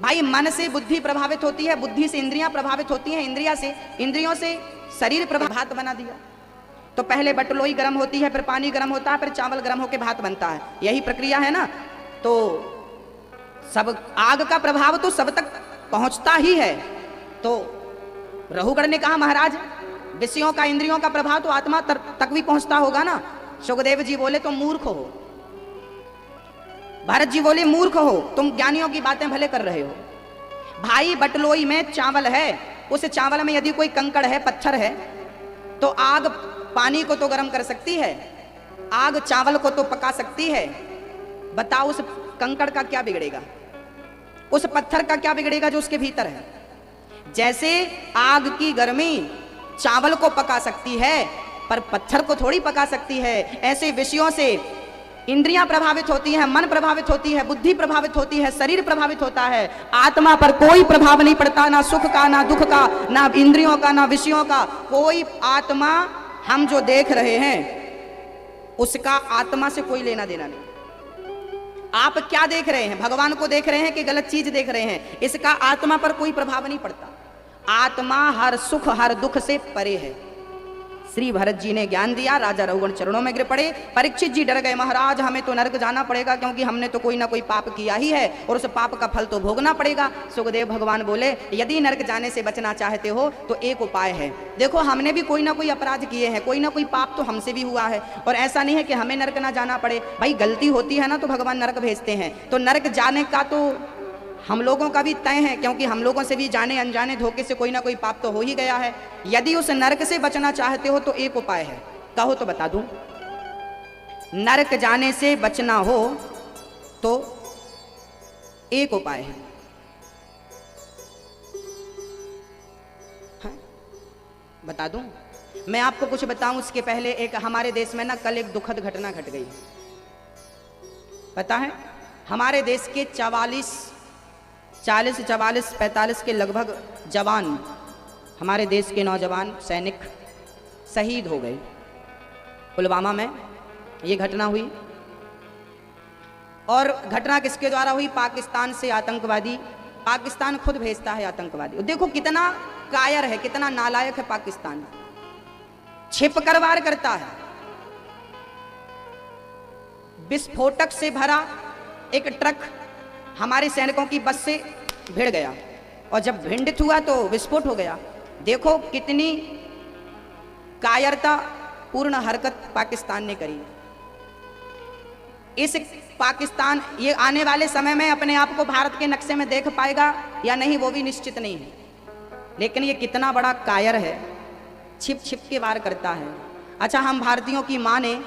भाई मन से बुद्धि प्रभावित होती है, बुद्धि से इंद्रियां प्रभावित होती हैं, इंद्रियों से शरीर प्रभात बना दिया। तो पहले बटलोई गर्म होती है, फिर पानी गर्म होता है, फिर चावल गर्म होकर भात बनता है, यही प्रक्रिया है ना। तो सब आग का प्रभाव तो सब तक पहुंचता ही है। तो रघुगण ने कहा महाराज विषयों का, इंद्रियों का प्रभाव तो आत्मा तक भी पहुंचता होगा ना। सुखदेव जी बोले तुम मूर्ख हो, भरत जी बोले मूर्ख हो, तुम ज्ञानियों की बातें भले कर रहे हो। भाई बटलोई में चावल है, उस चावल में यदि कोई कंकड़ है, पत्थर है, तो आग पानी को तो गर्म कर सकती है, आग चावल को तो पका सकती है। बताओ उस कंकड़ का क्या बिगड़ेगा, उस पत्थर का क्या बिगड़ेगा जो उसके भीतर है। जैसे आग की गर्मी चावल को पका सकती है पर पत्थर को थोड़ी पका सकती है, ऐसे विषयों से इंद्रियां प्रभावित होती हैं, मन प्रभावित होती है, बुद्धि प्रभावित होती है, शरीर प्रभावित होता है। आत्मा पर कोई प्रभाव नहीं पड़ता, ना सुख का, ना दुख का, ना इंद्रियों का, ना विषयों का। कोई आत्मा हम जो देख रहे हैं उसका आत्मा से कोई लेना देना नहीं। आप क्या देख रहे हैं, भगवान को देख रहे हैं कि गलत चीज देख रहे हैं, इसका आत्मा पर कोई प्रभाव नहीं पड़ता। आत्मा हर सुख हर दुख से परे है। श्री भरत जी ने ज्ञान दिया, राजा रघुगण चरणों में गिर पड़े। परीक्षित जी डर गए, महाराज हमें तो नरक जाना पड़ेगा, क्योंकि हमने तो कोई ना कोई पाप किया ही है और उस पाप का फल तो भोगना पड़ेगा। सुखदेव भगवान बोले यदि नरक जाने से बचना चाहते हो तो एक उपाय है। देखो हमने भी कोई ना कोई अपराध किए हैं, कोई ना कोई पाप तो हमसे भी हुआ है, और ऐसा नहीं है कि हमें नरक ना जाना पड़े। भाई गलती होती है ना तो भगवान नरक भेजते हैं। तो नरक जाने का तो हम लोगों का भी तय है, क्योंकि हम लोगों से भी जाने अनजाने धोखे से कोई ना कोई पाप तो हो ही गया है। यदि उस नरक से बचना चाहते हो तो एक उपाय है, कहो तो बता दूं। नरक जाने से बचना हो तो एक उपाय है, हाँ? बता दूं? मैं आपको कुछ बताऊं उसके पहले, एक हमारे देश में ना कल एक दुखद घटना घट गई। पता है हमारे देश के 40, 45 के लगभग जवान हमारे देश के नौजवान सैनिक शहीद हो गए। पुलवामा में ये घटना हुई, और घटना किसके द्वारा हुई? पाकिस्तान से आतंकवादी, पाकिस्तान खुद भेजता है आतंकवादी। देखो कितना कायर है, कितना नालायक है पाकिस्तान, छिप कर वार करता है। विस्फोटक से भरा एक ट्रक हमारे सैनिकों की बस से भिड़ गया, और जब भिंडित हुआ तो विस्फोट हो गया। देखो कितनी कायरता पूर्ण हरकत पाकिस्तान ने करी। इस पाकिस्तान ये आने वाले समय में अपने आप को भारत के नक्शे में देख पाएगा या नहीं, वो भी निश्चित नहीं है। लेकिन ये कितना बड़ा कायर है, छिप छिप के वार करता है। अच्छा, हम भारतीयों की माँ ने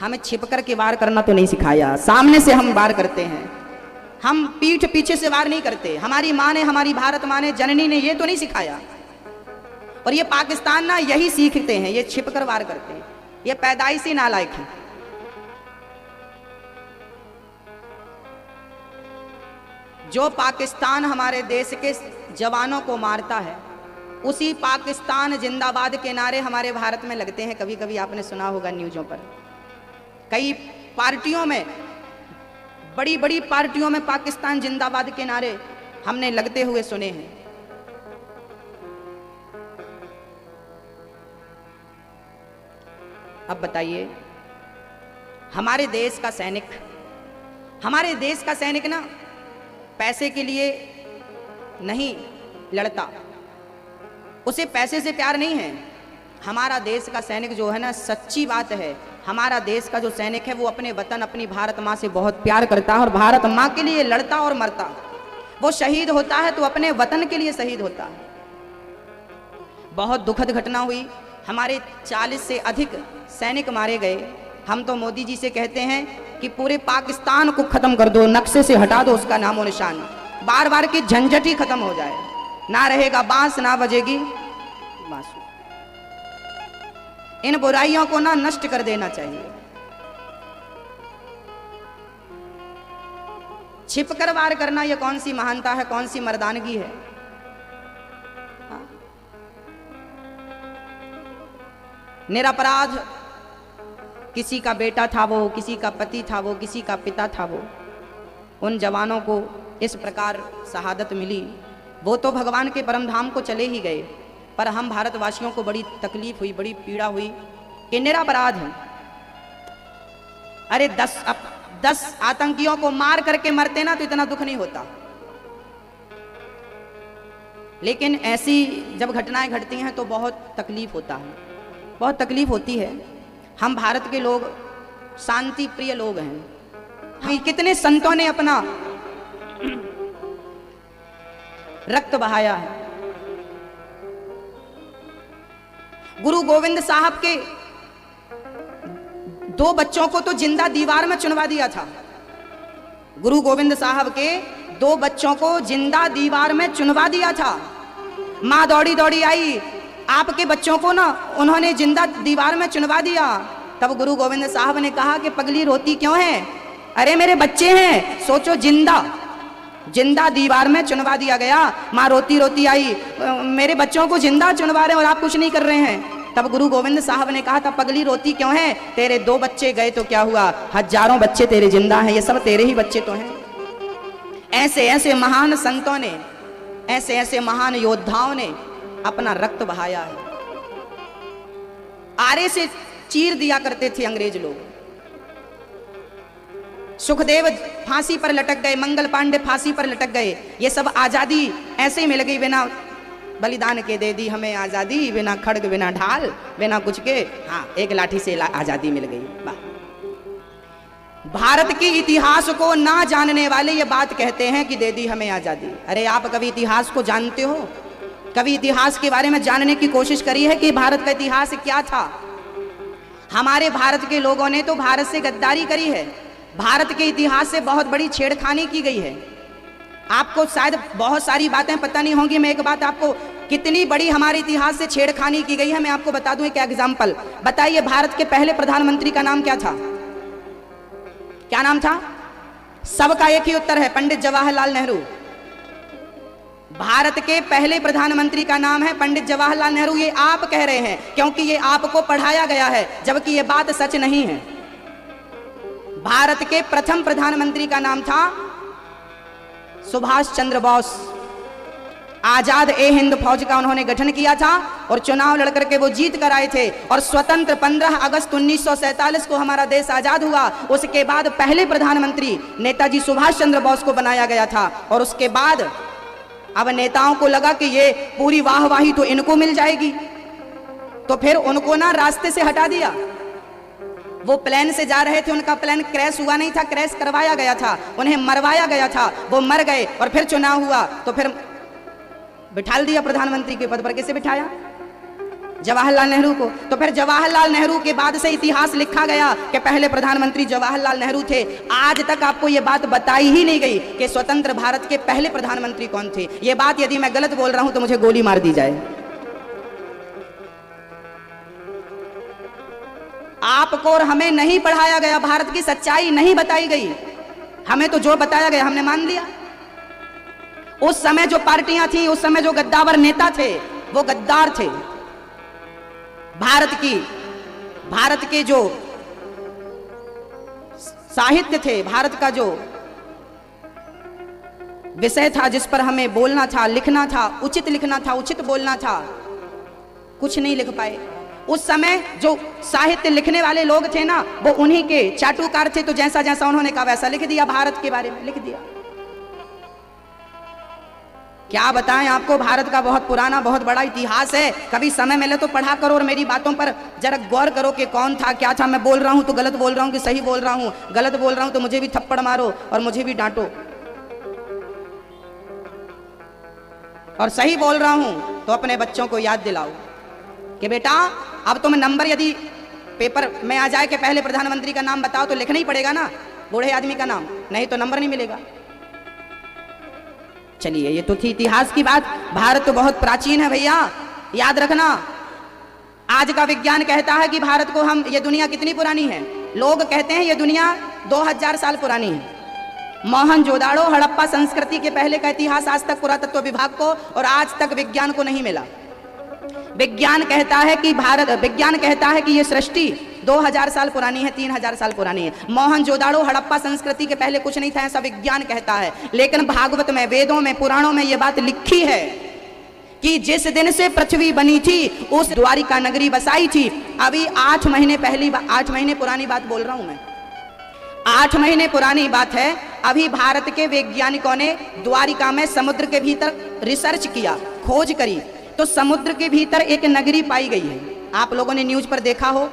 हमें छिप कर के वार करना तो नहीं सिखाया, सामने से हम वार करते हैं। हम पीठ पीछे से वार नहीं करते। हमारी माँ ने, हमारी भारत माँ ने, जननी ने ये तो नहीं सिखाया। और ये पाकिस्तान ना यही सीखते हैं, ये छिप कर वार करते हैं। ये पैदाइशी नालायक है। जो पाकिस्तान हमारे देश के जवानों को मारता है, उसी पाकिस्तान जिंदाबाद के नारे हमारे भारत में लगते हैं। कभी कभी आपने सुना होगा न्यूज़ों पर, कई पार्टियों में, बड़ी बड़ी पार्टियों में पाकिस्तान जिंदाबाद के नारे हमने लगते हुए सुने हैं। अब बताइए, हमारे देश का सैनिक ना पैसे के लिए नहीं लड़ता, उसे पैसे से प्यार नहीं है। हमारा देश का सैनिक जो है ना, सच्ची बात है, हमारा देश का जो सैनिक है वो अपने वतन, अपनी भारत माँ से बहुत प्यार करता है और भारत माँ के लिए लड़ता और मरता। वो शहीद होता है तो अपने वतन के लिए शहीद होता है। बहुत दुखद घटना हुई, हमारे 40 से अधिक सैनिक मारे गए। हम तो मोदी जी से कहते हैं कि पूरे पाकिस्तान को खत्म कर दो, नक्शे से हटा दो उसका नामो निशान, बार बार की झंझट ही खत्म हो जाए, ना रहेगा बांस, ना बजेगी बांसुरी। इन बुराइयों को ना नष्ट कर देना चाहिए। छिप कर वार करना ये कौन सी महानता है, कौन सी मर्दानगी है? निरपराध किसी का बेटा था वो, किसी का पति था वो, किसी का पिता था वो, उन जवानों को इस प्रकार शहादत मिली। वो तो भगवान के परम धाम को चले ही गए, पर हम भारतवासियों को बड़ी तकलीफ हुई, बड़ी पीड़ा हुई कि निरपराध हैं। अरे 10 आतंकियों को मार करके मरते ना तो इतना दुख नहीं होता, लेकिन ऐसी जब घटनाएं घटती हैं तो बहुत तकलीफ होता है, बहुत तकलीफ होती है। हम भारत के लोग शांति प्रिय लोग हैं। कितने संतों ने अपना रक्त बहाया है। गुरु गोविंद साहब के 2 बच्चों को तो जिंदा दीवार में चुनवा दिया था। गुरु गोविंद साहब के 2 बच्चों को जिंदा दीवार में चुनवा दिया था। माँ दौड़ी दौड़ी आई, आपके बच्चों को ना उन्होंने जिंदा दीवार में चुनवा दिया। तब गुरु गोविंद साहब ने कहा कि पगली रोती क्यों है? अरे मेरे बच्चे हैं, सोचो जिंदा दीवार में चुनवा दिया गया। माँ रोती रोती आई, मेरे बच्चों को जिंदा चुनवा रहे हैं और आप कुछ नहीं कर रहे हैं। तब गुरु गोविंद साहब ने कहा था, पगली रोती क्यों है? तेरे 2 बच्चे गए तो क्या हुआ, हजारों बच्चे तेरे जिंदा हैं, ये सब तेरे ही बच्चे तो हैं। ऐसे ऐसे महान संतों ने, ऐसे ऐसे महान योद्धाओं ने अपना रक्त बहाया है। आरे से चीर दिया करते थे अंग्रेज लोग। सुखदेव फांसी पर लटक गए, मंगल पांडे फांसी पर लटक गए। ये सब आजादी ऐसे ही मिल गई, बिना बलिदान के दे दी हमें आजादी, बिना खड़ग बिना ढाल बिना कुछ के, हाँ एक लाठी से आजादी मिल गई। भारत के इतिहास को ना जानने वाले ये बात कहते हैं कि दे दी हमें आजादी। अरे आप कभी इतिहास को जानते हो? कभी इतिहास के बारे में जानने की कोशिश करी है कि भारत का इतिहास क्या था? हमारे भारत के लोगों ने तो भारत से गद्दारी करी है, भारत के इतिहास से बहुत बड़ी छेड़खानी की गई है। आपको शायद बहुत सारी बातें पता नहीं होंगी। मैं एक बात आपको, कितनी बड़ी हमारे इतिहास से छेड़खानी की गई है मैं आपको बता दूं एक एग्जाम्पल। बताइए, भारत के पहले प्रधानमंत्री का नाम क्या था? क्या नाम था? सबका एक ही उत्तर है, पंडित जवाहरलाल नेहरू। भारत के पहले प्रधानमंत्री का नाम है पंडित जवाहरलाल नेहरू। ये आप कह रहे हैं क्योंकि ये आपको पढ़ाया गया है, जबकि ये बात सच नहीं है। भारत के प्रथम प्रधानमंत्री का नाम था सुभाष चंद्र बोस। आजाद ए हिंद फौज का उन्होंने गठन किया था और चुनाव लड़कर के वो जीत कर आए थे और स्वतंत्र 15 अगस्त 1947 को हमारा देश आजाद हुआ। उसके बाद पहले प्रधानमंत्री नेताजी सुभाष चंद्र बोस को बनाया गया था और उसके बाद अब नेताओं को लगा कि ये पूरी वाहवाही तो इनको मिल जाएगी, तो फिर उनको ना रास्ते से हटा दिया। वो प्लेन से जा रहे थे, उनका प्लेन क्रैश हुआ नहीं था, क्रैश करवाया गया था, उन्हें मरवाया गया था, वो मर गए और फिर चुनाव हुआ तो फिर बिठाल दिया प्रधानमंत्री के पद पर। कैसे बिठाया? जवाहरलाल नेहरू को। तो फिर जवाहरलाल नेहरू के बाद से इतिहास लिखा गया कि पहले प्रधानमंत्री जवाहरलाल नेहरू थे। आज तक आपको यह बात बताई ही नहीं गई कि स्वतंत्र भारत के पहले प्रधानमंत्री कौन थे। यह बात यदि मैं गलत बोल रहा हूं तो मुझे गोली मार दी जाए। आपको और हमें नहीं पढ़ाया गया, भारत की सच्चाई नहीं बताई गई। हमें तो जो बताया गया हमने मान लिया। उस समय जो पार्टियां थी, उस समय जो गद्दावर नेता थे, वो गद्दार थे। भारत के जो साहित्य थे, भारत का जो विषय था जिस पर हमें बोलना था, लिखना था, उचित लिखना था, उचित बोलना था, कुछ नहीं लिख पाए। उस समय जो साहित्य लिखने वाले लोग थे ना, वो उन्हीं के चाटुकार थे। तो जैसा जैसा उन्होंने कहा वैसा लिख दिया, भारत के बारे में लिख दिया। क्या बताएं आपको, भारत का बहुत पुराना बहुत बड़ा इतिहास है। कभी समय मिले तो पढ़ा करो और मेरी बातों पर जरा गौर करो कि कौन था, क्या था। मैं बोल रहा हूं तो गलत बोल रहा हूं कि सही बोल रहा हूं? गलत बोल रहा हूं तो मुझे भी थप्पड़ मारो और मुझे भी डांटो, और सही बोल रहा हूं तो अपने बच्चों को याद दिलाओ कि बेटा अब तुम नंबर यदि पेपर में आ जाए कि पहले प्रधानमंत्री का नाम बताओ तो लिखना ही पड़ेगा ना, बूढ़े आदमी का नाम, नहीं तो नंबर नहीं मिलेगा। चलिए, ये तो थी इतिहास की बात। भारत तो बहुत प्राचीन है भैया, याद रखना। आज का विज्ञान कहता है कि भारत को ये दुनिया कितनी पुरानी है। लोग कहते हैं ये दुनिया 2000 साल पुरानी है। मोहनजोदाड़ो हड़प्पा संस्कृति के पहले का इतिहास आज तक पुरातत्व विभाग को और आज तक विज्ञान को नहीं मिला। विज्ञान कहता है कि ये सृष्टि 2000 साल पुरानी है, 3000 साल पुरानी है। मोहनजोदाड़ो हड़प्पा संस्कृति के पहले कुछ नहीं था, ऐसा विज्ञान कहता है। लेकिन भागवत में, वेदों में, पुराणों में यह बात लिखी है कि जिस दिन से पृथ्वी बनी थी उस द्वारिका नगरी बसाई थी। अभी 8 महीने पुरानी बात बोल रहा हूं मैं, 8 महीने पुरानी बात है। अभी भारत के वैज्ञानिकों ने द्वारिका में समुद्र के भीतर रिसर्च किया, खोज करी, तो समुद्र के भीतर एक नगरी पाई गई है। आप लोगों ने न्यूज पर देखा हो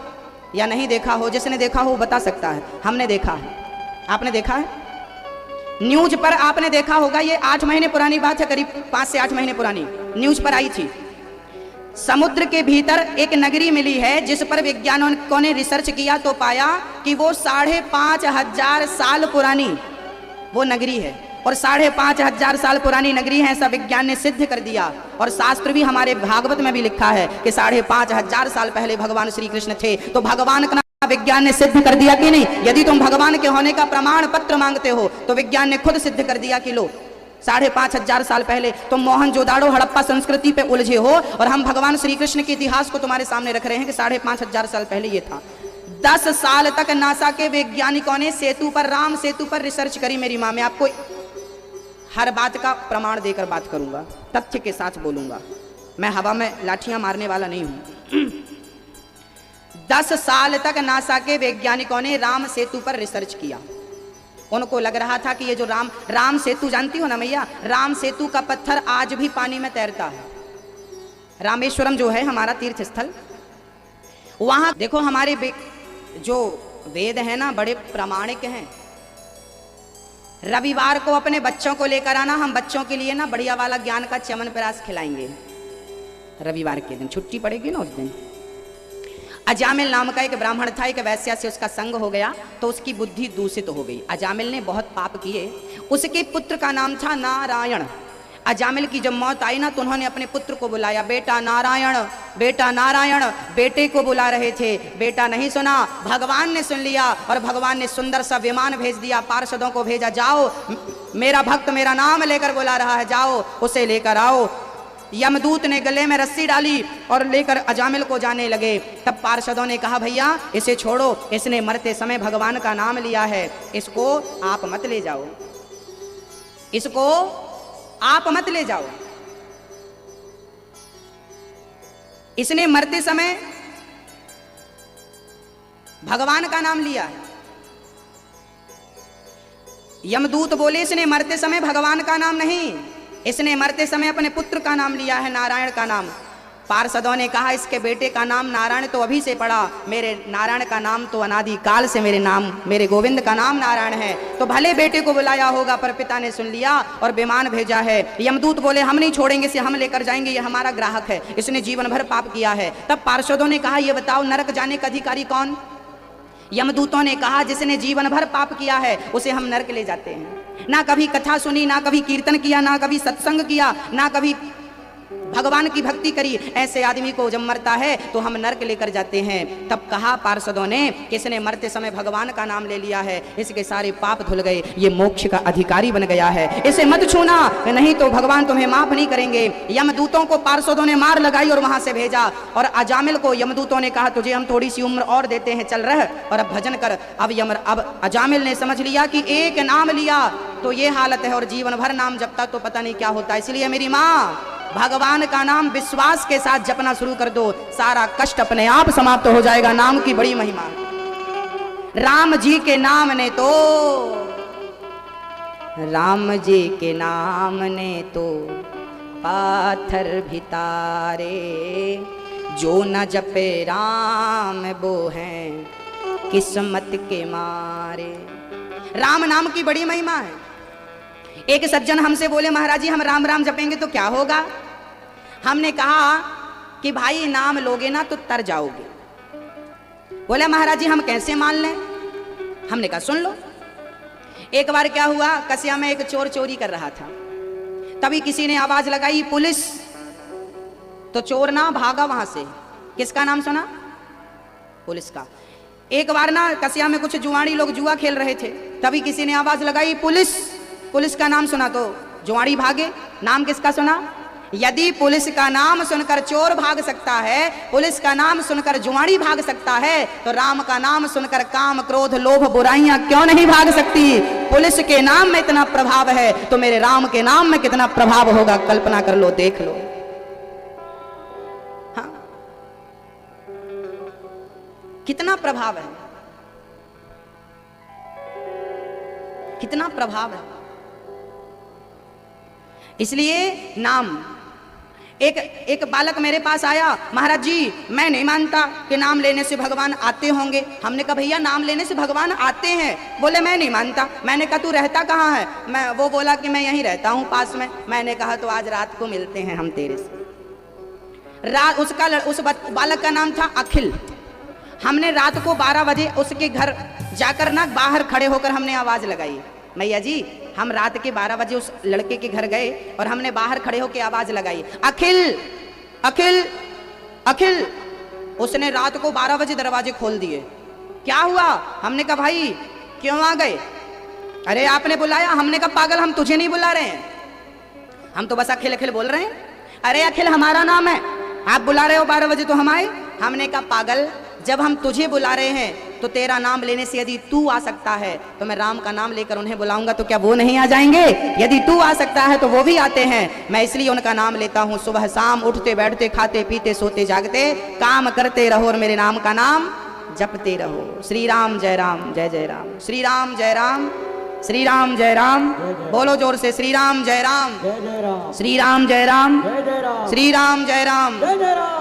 या नहीं देखा हो? जिसने देखा हो वो बता सकता है। हमने देखा है। आपने देखा है? न्यूज पर आपने देखा होगा। ये 8 महीने पुरानी बात है, करीब 5 से 8 महीने पुरानी न्यूज पर आई थी। समुद्र के भीतर एक नगरी मिली है जिस पर वैज्ञानिकों ने रिसर्च किया तो पाया कि वो 5500 साल पुरानी वो नगरी है। और 5500 साल पुरानी नगरी है, ऐसा विज्ञान ने सिद्ध कर दिया। और शास्त्र भी, हमारे भागवत में भी लिखा है कि 5500 साल पहले भगवान श्री कृष्ण थे। तो भगवान का विज्ञान ने सिद्ध कर दिया कि नहीं? यदि तुम भगवान के होने का प्रमाण पत्र मांगते हो तो विज्ञान ने खुद सिद्ध कर दिया कि लो 5500 साल पहले तुम मोहनजोदाड़ो हड़प्पा संस्कृति पे उलझे हो और हम भगवान श्री कृष्ण के इतिहास को तुम्हारे सामने रख रहे हैं कि 5500 साल पहले ये था। 10 साल तक नासा के वैज्ञानिकों ने राम सेतु पर रिसर्च करी। मेरी माँ, मैं आपको हर बात का प्रमाण देकर बात करूंगा, तथ्य के साथ बोलूंगा। मैं हवा में लाठियां मारने वाला नहीं हूं। 10 साल तक नासा के वैज्ञानिकों ने राम सेतु पर रिसर्च किया। उनको लग रहा था कि ये जो राम सेतु जानती हो ना मैया, राम सेतु का पत्थर आज भी पानी में तैरता है। रामेश्वरम जो है हमारा तीर्थ स्थल, वहां देखो हमारे जो वेद है ना बड़े प्रामाणिक हैं। रविवार को अपने बच्चों को लेकर आना, हम बच्चों के लिए ना बढ़िया वाला ज्ञान का च्यवनप्राश खिलाएंगे। रविवार के दिन छुट्टी पड़ेगी ना उस दिन। अजामिल नाम का एक ब्राह्मण था, एक वैश्या से उसका संग हो गया तो उसकी बुद्धि दूषित हो गई। अजामिल ने बहुत पाप किए। उसके पुत्र का नाम था नारायण। अजामिल की जब मौत आई ना तो उन्होंने अपने पुत्र को बुलाया, बेटा नारायण, बेटा नारायण, बेटे को बुला रहे थे, बेटा नहीं सुना। भगवान ने सुन लिया और भगवान ने सुंदर सा विमान भेज दिया, पार्षदों को भेजा, जाओ मेरा भक्त मेरा नाम लेकर बुला रहा है, जाओ उसे लेकर आओ। यमदूत ने गले में रस्सी डाली और लेकर अजामिल को जाने लगे। तब पार्षदों ने कहा भैया इसे छोड़ो, इसने मरते समय भगवान का नाम लिया है, इसको आप मत ले जाओ, इसको आप मत ले जाओ। इसने मरते समय भगवान का नाम लिया है। यमदूत बोले इसने मरते समय भगवान का नाम नहीं, इसने मरते समय अपने पुत्र का नाम लिया है, नारायण का नाम। पार्षदों ने कहा इसके बेटे का नाम नारायण तो अभी से पड़ा, मेरे नारायण का नाम तो अनादि काल से मेरे गोविंद का नाम नारायण है। तो भले बेटे को बुलाया होगा पर पिता ने सुन लिया और विमान भेजा है। यमदूत बोले हम नहीं छोड़ेंगे, इसे हम लेकर जाएंगे, ये हमारा ग्राहक है, इसने जीवन भर पाप किया है। तब पार्षदों ने कहा ये बताओ नरक जाने का अधिकारी कौन? यमदूतों ने कहा जिसने जीवन भर पाप किया है उसे हम नरक ले जाते हैं। ना कभी कथा सुनी, ना कभी कीर्तन किया, ना कभी सत्संग किया, ना कभी भगवान की भक्ति करी, ऐसे आदमी को जब मरता है तो हम नरक लेकर जाते हैं। तब कहा पार्षदों ने किसने मरते समय भगवान का नाम ले लिया है, इसके सारे पाप धुल गए, ये मोक्ष का अधिकारी बन गया है, इसे मत छूना नहीं तो भगवान तुम्हें माफ नहीं करेंगे। यमदूतों को पार्षदों ने मार लगाई और वहां से भेजा। और अजामिल को यमदूतों ने कहा तुझे हम थोड़ी सी उम्र और देते हैं, चल रह और अब भजन कर। अब अजामिल ने समझ लिया कि एक नाम लिया तो ये हालत है और जीवन भर नाम जपता तो पता नहीं क्या होता। इसलिए मेरी माँ भगवान का नाम विश्वास के साथ जपना शुरू कर दो, सारा कष्ट अपने आप समाप्त हो जाएगा। नाम की बड़ी महिमा। राम जी के नाम ने तो, राम जी के नाम ने तो पाथर भी तारे, जो न जपे राम वो हैं किस्मत के मारे। राम नाम की बड़ी महिमा है। एक सज्जन हमसे बोले महाराज जी हम राम राम जपेंगे तो क्या होगा? हमने कहा कि भाई नाम लोगे ना तो तर जाओगे। बोले महाराज जी हम कैसे मान लें? हमने कहा सुन लो। एक बार क्या हुआ, कसिया में एक चोर चोरी कर रहा था, तभी किसी ने आवाज लगाई पुलिस, तो चोर ना भागा वहां से। किसका नाम सुना? पुलिस का। एक बार ना कसिया में कुछ जुआड़ी लोग जुआ खेल रहे थे, तभी किसी ने आवाज लगाई पुलिस, पुलिस का नाम सुना तो जुआड़ी भागे। नाम किसका सुना? यदि पुलिस का नाम सुनकर चोर भाग सकता है, पुलिस का नाम सुनकर जुआड़ी भाग सकता है, तो राम का नाम सुनकर काम क्रोध लोभ बुराइयां क्यों नहीं भाग सकती? पुलिस के नाम में इतना प्रभाव है तो मेरे राम के नाम में कितना प्रभाव होगा, कल्पना कर लो, देख लो। हाँ, कितना प्रभाव है, कितना प्रभाव है। इसलिए नाम। एक बालक मेरे पास आया, महाराज जी मैं नहीं मानता कि नाम लेने से भगवान आते होंगे। हमने कहा भैया नाम लेने से भगवान आते हैं। बोले मैं नहीं मानता। मैंने कहा तू रहता कहाँ है? वो बोला कि मैं यहीं रहता हूँ पास में। मैंने कहा तो आज रात को मिलते हैं हम तेरे से। उस बालक का नाम था अखिल। हमने रात को 12 बजे उसके घर जाकर ना बाहर खड़े होकर हमने आवाज लगाई, मैया जी हम रात के 12 बजे उस लड़के के घर गए और हमने बाहर खड़े होकर आवाज लगाई अखिल अखिल अखिल। उसने रात को 12 बजे दरवाजे खोल दिए। क्या हुआ? हमने कहा भाई क्यों आ गए? अरे आपने बुलाया। हमने कहा पागल हम तुझे नहीं बुला रहे हैं, हम तो बस अखिल अखिल बोल रहे हैं। अरे अखिल हमारा नाम है, आप बुला रहे हो 12 बजे तो हम आए। हमने कहा पागल जब हम तुझे बुला रहे हैं तो तेरा नाम लेने से यदि तू आ सकता है तो मैं राम का नाम लेकर उन्हें बुलाऊंगा तो क्या वो नहीं आ जाएंगे? यदि तू आ सकता है तो वो भी आते हैं। मैं इसलिए उनका नाम लेता हूँ। सुबह शाम उठते बैठते खाते पीते सोते जागते काम करते रहो और मेरे नाम का नाम जपते रहो। श्री राम जय राम जय जय राम। श्री राम जय राम श्री राम जय राम। बोलो जोर से श्री राम जय राम श्री राम जय राम श्री राम जय राम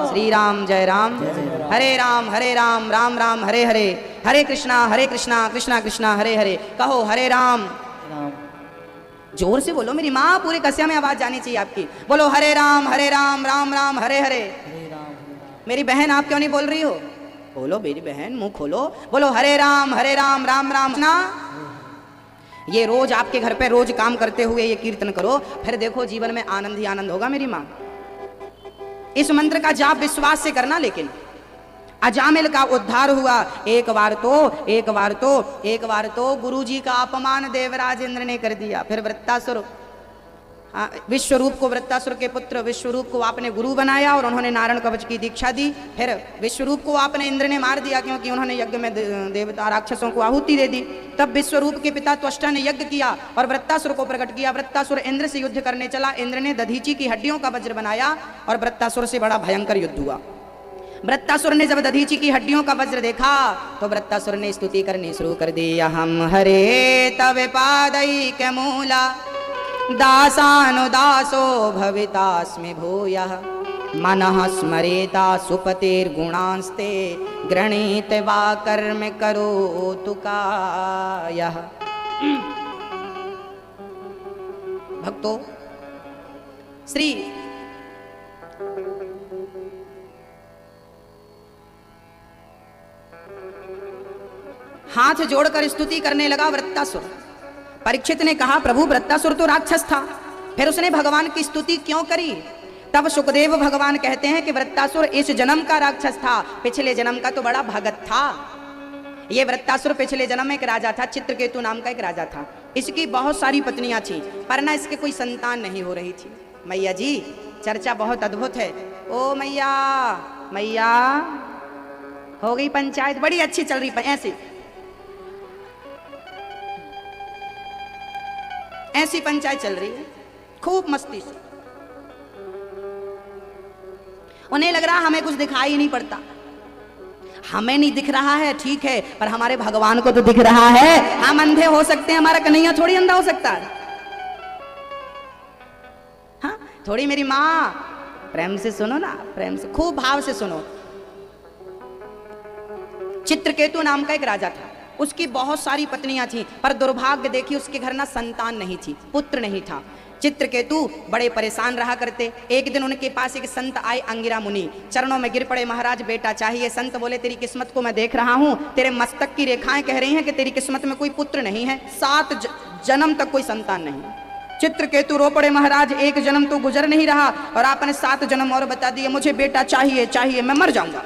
श्री राम जय राम। हरे राम राम राम हरे हरे, हरे कृष्णा कृष्णा कृष्णा हरे हरे। कहो हरे राम। जोर से बोलो मेरी माँ, पूरे कस्या में आवाज जानी चाहिए आपकी। बोलो हरे राम राम राम हरे हरे। मेरी बहन आप क्यों नहीं बोल रही हो? बोलो मेरी बहन मुंह खोलो। बोलो हरे राम राम राम ना। ये रोज आपके घर पे रोज काम करते हुए ये कीर्तन करो, फिर देखो जीवन में आनंद ही आनंद होगा मेरी माँ। इस मंत्र का जाप विश्वास से करना। लेकिन अजामिल का उद्धार हुआ। एक बार तो गुरुजी का अपमान देवराज इंद्र ने कर दिया। फिर वृत्तासुर, विश्वरूप को, वृत्तासुर के पुत्र विश्वरूप को आपने गुरु बनाया और उन्होंने नारायण कवच की दीक्षा दी। फिर विश्वरूप को आपने इंद्र ने मार दिया, क्योंकि उन्होंने यज्ञ में देवता राक्षसों को आहुति दे दी। तब विश्वरूप के पिता त्वष्टा ने यज्ञ किया और वृत्तासुर को प्रकट किया। वृत्तासुर इंद्र से युद्ध करने चला। इंद्र ने दधीची की हड्डियों का वज्र बनाया और वृत्तासुर से बड़ा भयंकर युद्ध हुआ। वृत्तासुर ने जब दधीची की हड्डियों का वज्र देखा तो वृत्तासुर ने स्तुति करनी शुरू कर दी। हम हरे तव पादैक मूला दासानुदासो भवितास्मि भूयः मनः स्मरेता सुपतेर्गुणांस्ते गृणीत वा कर्म करोतु कायः। भक्तों, श्री हाथ जोड़कर स्तुति करने लगा वृत्तासुर। परीक्षित ने कहा, प्रभु वृत्तासुर तो राक्षस था, फिर उसने भगवान की स्तुति क्यों करी? तब सुखदेव भगवान कहते हैं कि वृत्तासुर इस जन्म का राक्षस था, पिछले जन्म का तो बड़ा भगत था। ये वृत्तासुर पिछले जन्म में एक राजा था, चित्रकेतु नाम का एक राजा था। इसकी बहुत सारी पत्नियां थी, पर ना इसके कोई संतान नहीं हो रही थी। मैया जी, चर्चा बहुत अद्भुत है। ओ मैया, मैया हो गई पंचायत, बड़ी अच्छी चल रही ऐसी पंचायत चल रही है, खूब मस्ती से। उन्हें लग रहा हमें कुछ दिखाई नहीं पड़ता। हमें नहीं दिख रहा है, ठीक है, पर हमारे भगवान को तो दिख रहा है। हम अंधे हो सकते हैं, हमारा कन्हैया थोड़ी अंधा हो सकता है। हाँ, थोड़ी मेरी माँ, प्रेम से सुनो ना, प्रेम से, खूब भाव से सुनो। चित्रकेतु नाम का एक राजा था, उसकी बहुत सारी पत्नियां थीं, पर दुर्भाग्य देखिए उसके घर ना संतान नहीं थी, पुत्र नहीं था। चित्रकेतु बड़े परेशान रहा करते। एक दिन उनके पास एक संत आए, अंगिरा मुनि, चरणों में गिर पड़े, महाराज बेटा चाहिए। संत बोले, तेरी किस्मत को मैं देख रहा हूँ, तेरे मस्तक की रेखाएं कह रही हैं कि तेरी किस्मत में कोई पुत्र नहीं है, 7 जन्म तक कोई संतान नहीं। चित्रकेतु रो पड़े, महाराज एक जन्म तो गुजर नहीं रहा और आपने 7 जन्म और बता दिए, मुझे बेटा चाहिए चाहिए, मैं मर जाऊंगा।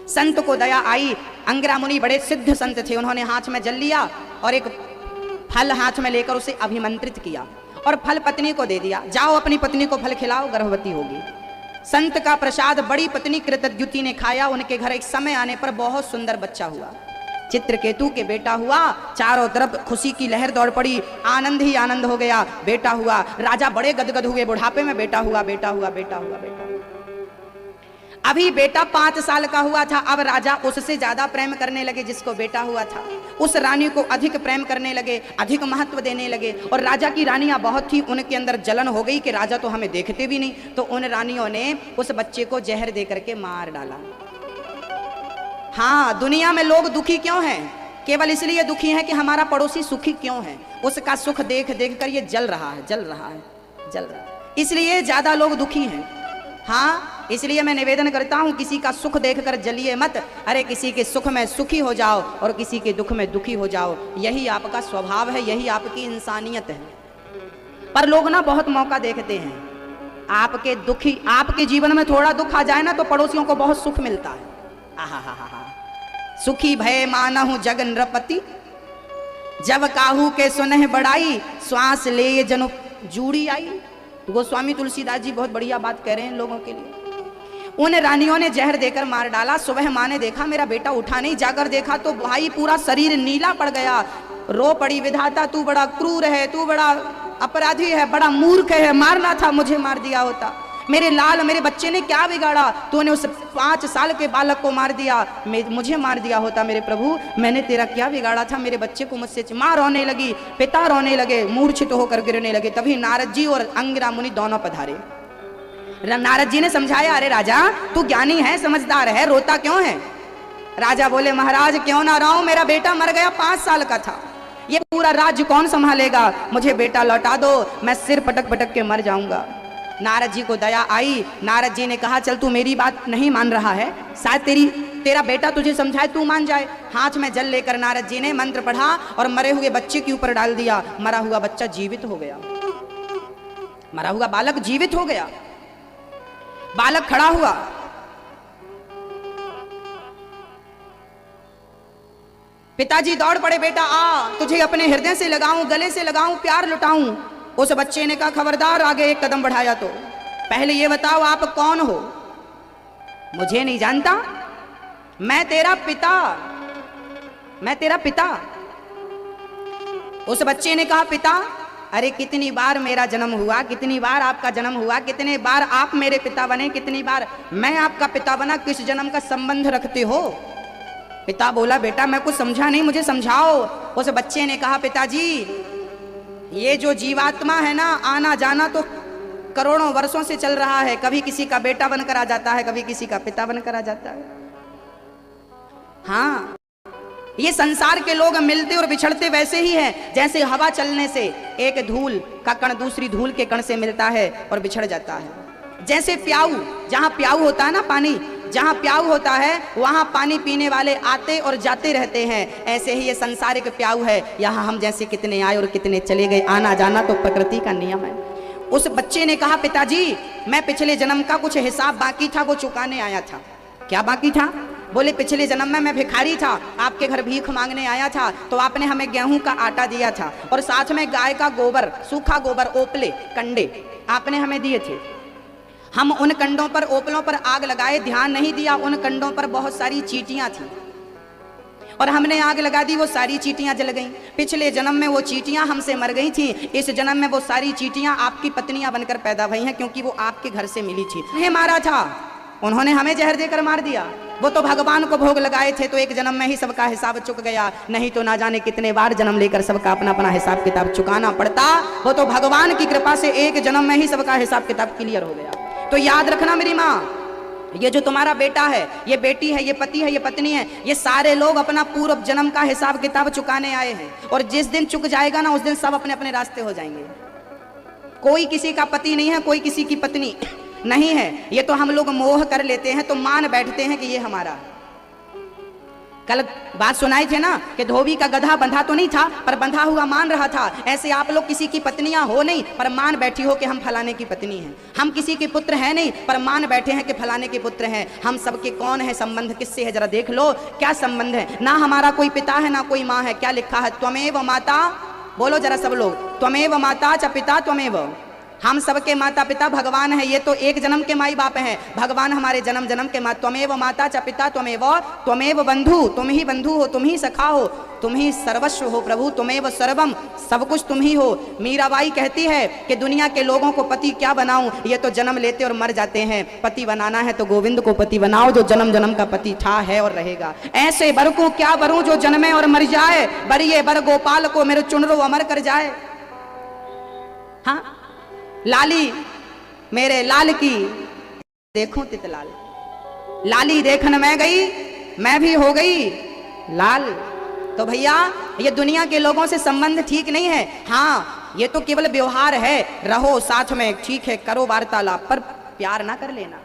संत को दया आई। अंगिरा मुनि बड़े सिद्ध संत थे, उन्होंने हाथ में जल लिया और एक फल हाथ में लेकर उसे अभिमंत्रित किया और फल पत्नी को दे दिया। जाओ अपनी पत्नी को फल खिलाओ, गर्भवती होगी। संत का प्रसाद बड़ी पत्नी कृतद्युति ने खाया। उनके घर एक समय आने पर बहुत सुंदर बच्चा हुआ, चित्रकेतु के बेटा हुआ। चारों तरफ खुशी की लहर दौड़ पड़ी, आनंद ही आनंद हो गया। बेटा हुआ, राजा बड़े गदगद हुए, बुढ़ापे में बेटा हुआ, बेटा हुआ, बेटा हुआ, बेटा हुआ। अभी बेटा 5 साल का हुआ था। अब राजा उससे ज्यादा प्रेम करने लगे जिसको बेटा हुआ था। उस रानी को अधिक प्रेम करने लगे, अधिक महत्व देने लगे। और राजा की रानियां बहुत थी, उनके अंदर जलन हो गई कि राजा तो हमें देखते भी नहीं। तो उन रानियों ने उस बच्चे को जहर दे करके मार डाला। हाँ, दुनिया में लोग दुखी क्यों हैं? केवल इसलिए दुखी हैं कि हमारा पड़ोसी सुखी क्यों है। उसका सुख देख देख कर ये जल रहा है, जल रहा है, जल रहा है, इसलिए ज्यादा लोग दुखी हैं। हाँ, इसलिए मैं निवेदन करता हूं, किसी का सुख देखकर जलिए मत। अरे किसी के सुख में सुखी हो जाओ और किसी के दुख में दुखी हो जाओ। यही आपका स्वभाव है, यही आपकी इंसानियत है। पर लोग ना बहुत मौका देखते हैं। आपके दुखी, आपके जीवन में थोड़ा दुख आ जाए ना तो पड़ोसियों को बहुत सुख मिलता है। आहा, सुखी भय मानहु जग नृपति, जब काहू के सुनह बड़ाई, श्वास ले जनु जूड़ी आई। गोस्वामी तुलसीदास जी बहुत बढ़िया बात कह रहे हैं लोगों के लिए। उन रानियों ने जहर देकर मार डाला। सुबह माँ ने देखा मेरा बेटा उठा नहीं, जाकर देखा तो भाई पूरा शरीर नीला पड़ गया। रो पड़ी, विधाता तू बड़ा क्रूर है, तू बड़ा अपराधी है, बड़ा मूर्ख है, मारना था, मुझे मार दिया होता। मेरे लाल, मेरे बच्चे ने क्या बिगाड़ा? तूने उस 5 साल के बालक को मार दिया, मुझे मार दिया होता। मेरे प्रभु, मैंने तेरा क्या बिगाड़ा था? मेरे बच्चे को मुझसे। माँ रोने लगी, पिता रोने लगे, मूर्छित होकर गिरने लगे। तभी नारद जी और अंगिरा मुनि दोनों पधारे। नारद जी ने समझाया, अरे राजा तू ज्ञानी है, समझदार है, रोता क्यों है? राजा बोले, महाराज क्यों ना रोऊं, मेरा बेटा मर गया, 5 साल का था, ये पूरा राज्य कौन संभालेगा? मुझे बेटा लौटा दो, मैं सिर पटक पटक के मर जाऊंगा। नारद जी को दया आई। नारद जी ने कहा, चल तू मेरी बात नहीं मान रहा है, शायद तेरी तेरा बेटा तुझे समझाए तू मान जाए। हाथ में जल लेकर नारद जी ने मंत्र पढ़ा और मरे हुए बच्चे के ऊपर डाल दिया। मरा हुआ बच्चा जीवित हो गया, मरा हुआ बालक जीवित हो गया। बालक खड़ा हुआ। पिताजी दौड़ पड़े, बेटा आ, तुझे अपने हृदय से लगाऊं, गले से लगाऊं, प्यार लुटाऊं। उस बच्चे ने कहा खबरदार आगे एक कदम बढ़ाया तो पहले ये बताओ आप कौन हो? मुझे नहीं जानता, मैं तेरा पिता, मैं तेरा पिता। उस बच्चे ने कहा पिता, अरे कितनी बार मेरा जन्म हुआ, कितनी बार आपका जन्म हुआ, कितने बार आप मेरे पिता बने, कितनी बार मैं आपका पिता बना, किस जन्म का संबंध रखते हो? पिता बोला बेटा मैं कुछ समझा नहीं, मुझे समझाओ। उस बच्चे ने कहा पिताजी ये जो जीवात्मा है ना, आना जाना तो करोड़ों वर्षों से चल रहा है। कभी किसी का बेटा बनकर आ जाता है, कभी किसी का पिता बनकर आ जाता है। हाँ, ये संसार के लोग मिलते और बिछड़ते वैसे ही हैं जैसे हवा चलने से एक धूल का कण दूसरी धूल के कण से मिलता है और बिछड़ जाता है। जैसे प्याऊ, जहां प्याऊ होता है ना पानी, जहां प्याऊ होता है वहां पानी पीने वाले आते और जाते रहते हैं। ऐसे ही ये संसारिक प्याऊ है, यहाँ हम जैसे कितने आए और कितने चले गए, आना जाना तो प्रकृति का नियम है। उस बच्चे ने कहा पिताजी मैं पिछले जन्म का कुछ हिसाब बाकी था वो चुकाने आया था। क्या बाकी था? बोले पिछले जन्म में मैं भिखारी था, आपके घर भीख मांगने आया था, तो आपने हमें गेहूं का आटा दिया था और साथ में गाय का गोबर, सूखा गोबर, ओपले, कंडे आपने हमें दिए थे। हम उन कंडों पर, ओपलों पर आग लगाए, ध्यान नहीं दिया, उन कंडों पर बहुत सारी चींटियां थी और हमने आग लगा दी, वो सारी चींटियां जल गईं। पिछले जन्म में वो चींटियां हमसे मर गई थी, इस जन्म में वो सारी चींटियां आपकी पत्नियां बनकर पैदा हुई हैं, क्योंकि वो आपके घर से मिली थी। उन्हें मारा था, उन्होंने हमें जहर देकर मार दिया। वो तो भगवान को भोग लगाए थे, तो एक जन्म में ही सबका हिसाब चुक गया, नहीं तो ना जाने कितने बार जन्म लेकर सबका अपना अपना हिसाब किताब चुकाना पड़ता। वो तो भगवान की कृपा से एक जन्म में ही सबका हिसाब किताब क्लियर हो गया। तो याद रखना मेरी माँ, ये जो तुम्हारा बेटा है, ये बेटी है, ये पति है, ये पत्नी है, ये सारे लोग अपना पूर्व जन्म का हिसाब किताब चुकाने आए हैं। और जिस दिन चुक जाएगा ना, उस दिन सब अपने अपने रास्ते हो जाएंगे। कोई किसी का पति नहीं है, कोई किसी की पत्नी नहीं है। ये तो हम लोग मोह कर लेते हैं, तो मान बैठते हैं कि ये हमारा। कल बात सुनाई थे ना कि धोबी का गधा बंधा तो नहीं था पर बंधा हुआ मान रहा था। ऐसे आप लोग किसी की पत्नियां हो नहीं पर मान बैठी हो कि हम फलाने की पत्नी हैं। हम किसी के पुत्र हैं नहीं पर मान बैठे हैं कि फलाने के पुत्र हैं। हम सबके कौन है, संबंध किससे है, जरा देख लो क्या संबंध है। ना हमारा कोई पिता है ना कोई माँ है। क्या लिखा है? त्वमेव माता, बोलो जरा सब लोग, त्वमेव माता च पिता त्वमेव। हम सबके माता पिता भगवान है। ये तो एक जन्म के माई बाप हैं, भगवान हमारे जन्म जन्म के माँ। त्वमेव माता च पिता त्वमेव, त्वमेव बंधु, तुम ही बंधु हो, तुम ही सखा हो, तुम ही सर्वस्व हो प्रभु, तुमेव सर्वम, सब कुछ तुम ही हो। मीराबाई कहती है कि दुनिया के लोगों को पति क्या बनाऊं, ये तो जन्म लेते और मर जाते हैं। पति बनाना है तो गोविंद को पति बनाओ, जो जन्म जन्म का पति था, है और रहेगा। ऐसे बर को क्या बरूं जो जन्मे और मर जाए, बरिए बर गोपाल को मेरे चुनरो अमर कर जाए। हाँ, लाली मेरे लाल की देखूं तितलाल, लाली देखन मैं गई, मैं भी हो गई लाल। तो भैया ये दुनिया के लोगों से संबंध ठीक नहीं है। हाँ, ये तो केवल व्यवहार है, रहो साथ में, ठीक है, करो वार्तालाप, पर प्यार ना कर लेना।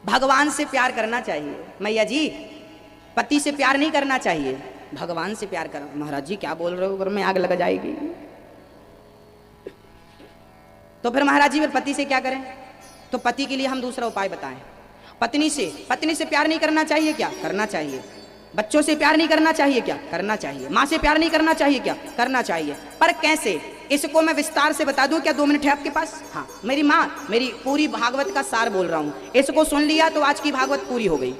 भगवान से प्यार करना चाहिए मैया जी, पति से प्यार नहीं करना चाहिए, भगवान से प्यार करना। महाराज जी क्या बोल रहे हो, घर में आग लग जाएगी। तो फिर महाराज जी फिर पति से क्या करें? तो पति के लिए हम दूसरा उपाय बताएं। पत्नी से प्यार नहीं करना चाहिए क्या? करना चाहिए। बच्चों से प्यार नहीं करना चाहिए क्या? करना चाहिए। माँ से प्यार नहीं करना चाहिए क्या? करना चाहिए। पर कैसे, इसको मैं विस्तार से बता दूं क्या? 2 मिनट है आपके पास? हाँ, मेरी माँ, मेरी पूरी भागवत का सार बोल रहा हूं, इसको सुन लिया तो आज की भागवत पूरी हो गई।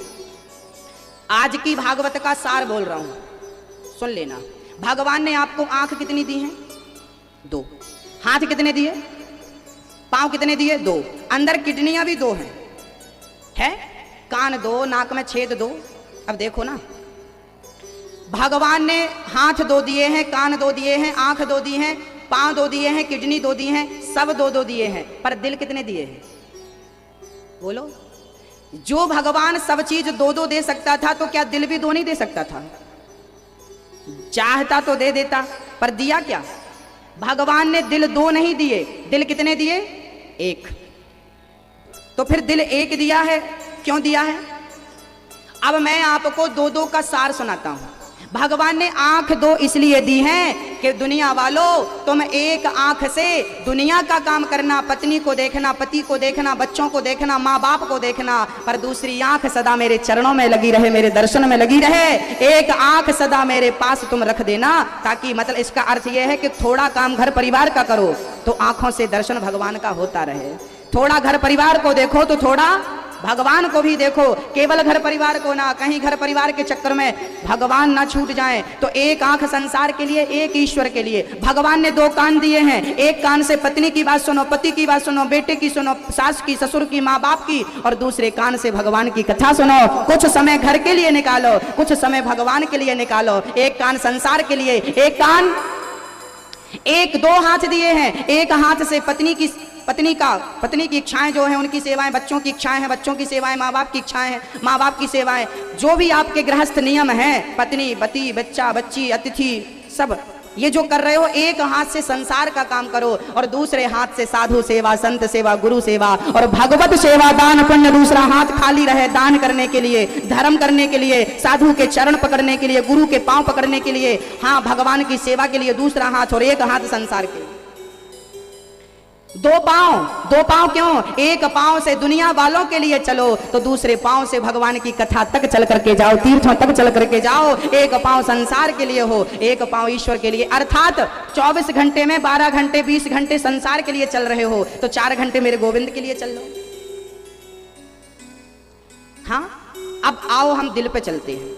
आज की भागवत का सार बोल रहा हूं, सुन लेना। भगवान ने आपको आंख कितनी दी है? 2। हाथ कितने दिए? पांव कितने दिए? 2। अंदर किडनियां भी 2 हैं, है? कान 2, नाक में छेद 2। अब देखो ना, भगवान ने हाथ 2 दिए हैं, कान 2 दिए हैं, आंख 2 दी हैं, पांव 2 दिए हैं, किडनी 2 दी हैं, सब 2-2 दिए हैं, पर दिल कितने दिए हैं? बोलो। जो भगवान सब चीज 2-2 दे सकता था तो क्या दिल भी 2 नहीं दे सकता था? चाहता तो दे देता, पर दिया क्या? भगवान ने दिल 2 नहीं दिए, दिल कितने दिए? 1। तो फिर दिल 1 दिया है, क्यों दिया है? अब मैं आपको दो दो का सार सुनाता हूं। भगवान ने आंख दो इसलिए दी है कि दुनिया वालों, तुम एक आंख से दुनिया का काम करना, पत्नी को देखना, पति को देखना, बच्चों को देखना, माँ बाप को देखना, पर दूसरी आंख सदा मेरे चरणों में लगी रहे, मेरे दर्शन में लगी रहे। एक आंख सदा मेरे पास तुम रख देना, ताकि मतलब इसका अर्थ यह है कि थोड़ा काम घर परिवार का करो तो आंखों से दर्शन भगवान का होता रहे। थोड़ा घर परिवार को देखो तो थोड़ा भगवान को भी देखो। केवल घर परिवार को ना, कहीं घर परिवार के चक्कर में भगवान ना छूट जाए। तो एक आंख संसार के लिए, एक ईश्वर के लिए। भगवान ने दो कान दिए हैं, एक कान से पत्नी की बात सुनो, पति की बात सुनो, बेटे की सुनो, सास की, ससुर की, माँ बाप की, और दूसरे कान से भगवान की कथा सुनो। कुछ समय घर के लिए निकालो, कुछ समय भगवान के लिए निकालो। एक कान संसार के लिए, एक कान, एक दो हाथ दिए हैं, एक हाथ से पत्नी की इच्छाएं जो हैं उनकी सेवाएं, बच्चों की इच्छाएं हैं बच्चों की सेवाएं, माँ बाप की इच्छाएं हैं माँ बाप की सेवाएं, जो भी आपके गृहस्थ नियम हैं, पत्नी, पति, बच्चा, बच्ची, अतिथि, सब ये जो कर रहे हो, एक हाथ से संसार का काम करो और दूसरे हाथ से साधु सेवा, संत सेवा, गुरु सेवा और भगवत सेवा, दान पुण्य। दूसरा हाथ खाली रहे दान करने के लिए, धर्म करने के लिए, साधु के चरण पकड़ने के लिए, गुरु के पांव पकड़ने के लिए, हाँ भगवान की सेवा के लिए दूसरा हाथ, और एक हाथ संसार के लिए। दो पांव क्यों? एक पांव से दुनिया वालों के लिए चलो तो दूसरे पांव से भगवान की कथा तक चल करके जाओ, तीर्थों तक चल करके जाओ। एक पांव संसार के लिए हो, एक पांव ईश्वर के लिए। अर्थात 24 घंटे में 12 घंटे 20 घंटे संसार के लिए चल रहे हो तो 4 घंटे मेरे गोविंद के लिए चल लो। हाँ, अब आओ हम दिल पे चलते हैं।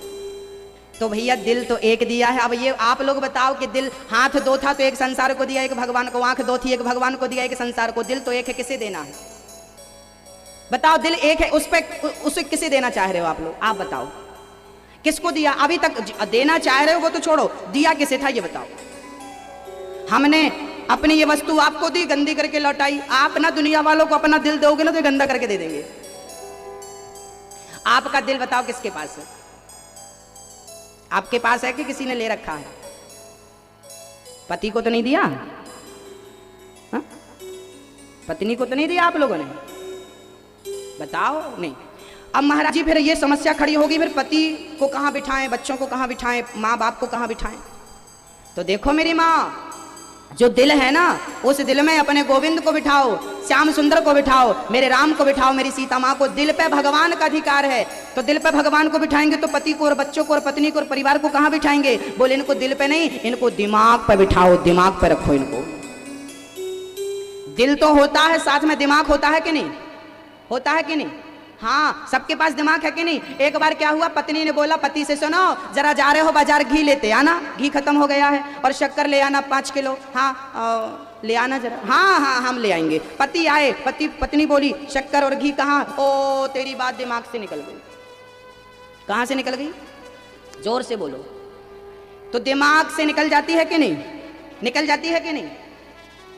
तो भैया दिल तो एक दिया है। अब ये आप लोग बताओ कि दिल, हाथ दो था तो एक संसार को दिया, एक भगवान को, आंख दो थी एक भगवान को दिया, एक संसार को। दिल तो एक है, किसे देना है बताओ? दिल एक है, उसे किसे देना चाह रहे हो आप लोग? आप बताओ किसको दिया? अभी तक देना चाह रहे हो वो तो छोड़ो, दिया किसे था ये बताओ? हमने अपनी ये वस्तु आपको दी, गंदी करके लौटाई। आप ना दुनिया वालों को अपना दिल दोगे ना तो गंदा करके दे देंगे। आपका दिल बताओ किसके पास है? आपके पास है कि किसी ने ले रखा है? पति को तो नहीं दिया, हा? पत्नी को तो नहीं दिया आप लोगों ने, बताओ? नहीं। अब महाराज जी फिर ये समस्या खड़ी होगी, फिर पति को कहां बिठाएं, बच्चों को कहां बिठाएं, माँ बाप को कहां बिठाएं? तो देखो मेरी माँ, जो दिल है ना, उस दिल में अपने गोविंद को बिठाओ, श्याम सुंदर को बिठाओ, मेरे राम को बिठाओ, मेरी सीता माँ को। दिल पे भगवान का अधिकार है, तो दिल पे भगवान को बिठाएंगे तो पति को और बच्चों को और पत्नी को और परिवार को कहाँ बिठाएंगे? बोले इनको दिल पे नहीं, इनको दिमाग पे बिठाओ, दिमाग पे रखो इनको। दिल तो होता है, साथ में दिमाग होता है कि नहीं? होता है कि नहीं? हाँ, सबके पास दिमाग है कि नहीं? एक बार क्या हुआ, पत्नी ने बोला पति से, सुनो जरा जा रहे हो बाजार, घी लेते आना, घी खत्म हो गया है, और शक्कर ले आना 5 किलो। हाँ ले आना जरा। हाँ हाँ हम ले आएंगे। पति आए, पत्नी बोली शक्कर और घी कहाँ? ओ तेरी बात दिमाग से निकल गई। कहाँ से निकल गई? जोर से बोलो। तो दिमाग से निकल जाती है कि नहीं? निकल जाती है कि नहीं?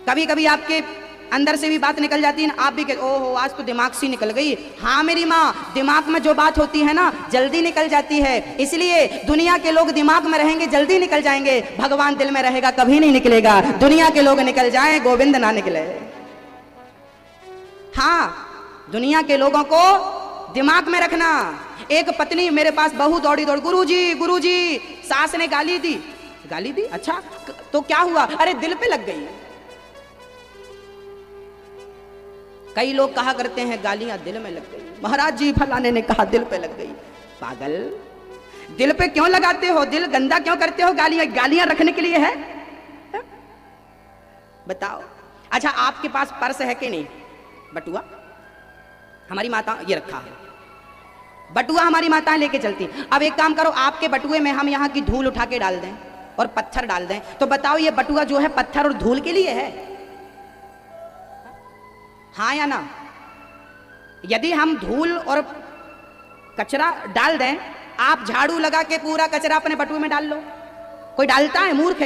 कभी कभी आपके अंदर से भी बात निकल जाती है ना, आप भी कहते ओहो आज तो दिमाग से निकल गई। हाँ मेरी माँ, दिमाग में जो बात होती है ना जल्दी निकल जाती है, इसलिए दुनिया के लोग दिमाग में रहेंगे जल्दी निकल जाएंगे, भगवान दिल में रहेगा कभी नहीं निकलेगा। दुनिया के लोग निकल जाएं, गोविंद ना निकले। हाँ, दुनिया के लोगों को दिमाग में रखना। एक पत्नी मेरे पास बहू दौड़ी दौड़, गुरुजी सास ने गाली दी। अच्छा तो क्या हुआ? अरे दिल पे लग गई। कई लोग कहा करते हैं गालियां दिल में लग गई। महाराज जी फलाने ने कहा दिल पे लग गई। पागल, दिल पे क्यों लगाते हो? दिल गंदा क्यों करते हो? गालियां रखने के लिए है? बताओ। अच्छा आपके पास पर्स है कि नहीं? बटुआ हमारी माता ये रखा है, बटुआ हमारी माताएं लेके चलती। अब एक काम करो, आपके बटुए में हम यहाँ की धूल उठा के डाल दें और पत्थर डाल दें, तो बताओ ये बटुआ जो है पत्थर और धूल के लिए है? हाँ या ना? यदि हम धूल और कचरा डाल दें, आप झाड़ू लगा के पूरा कचरा अपने बटुए में डाल लो, कोई डालता है? मूर्ख है।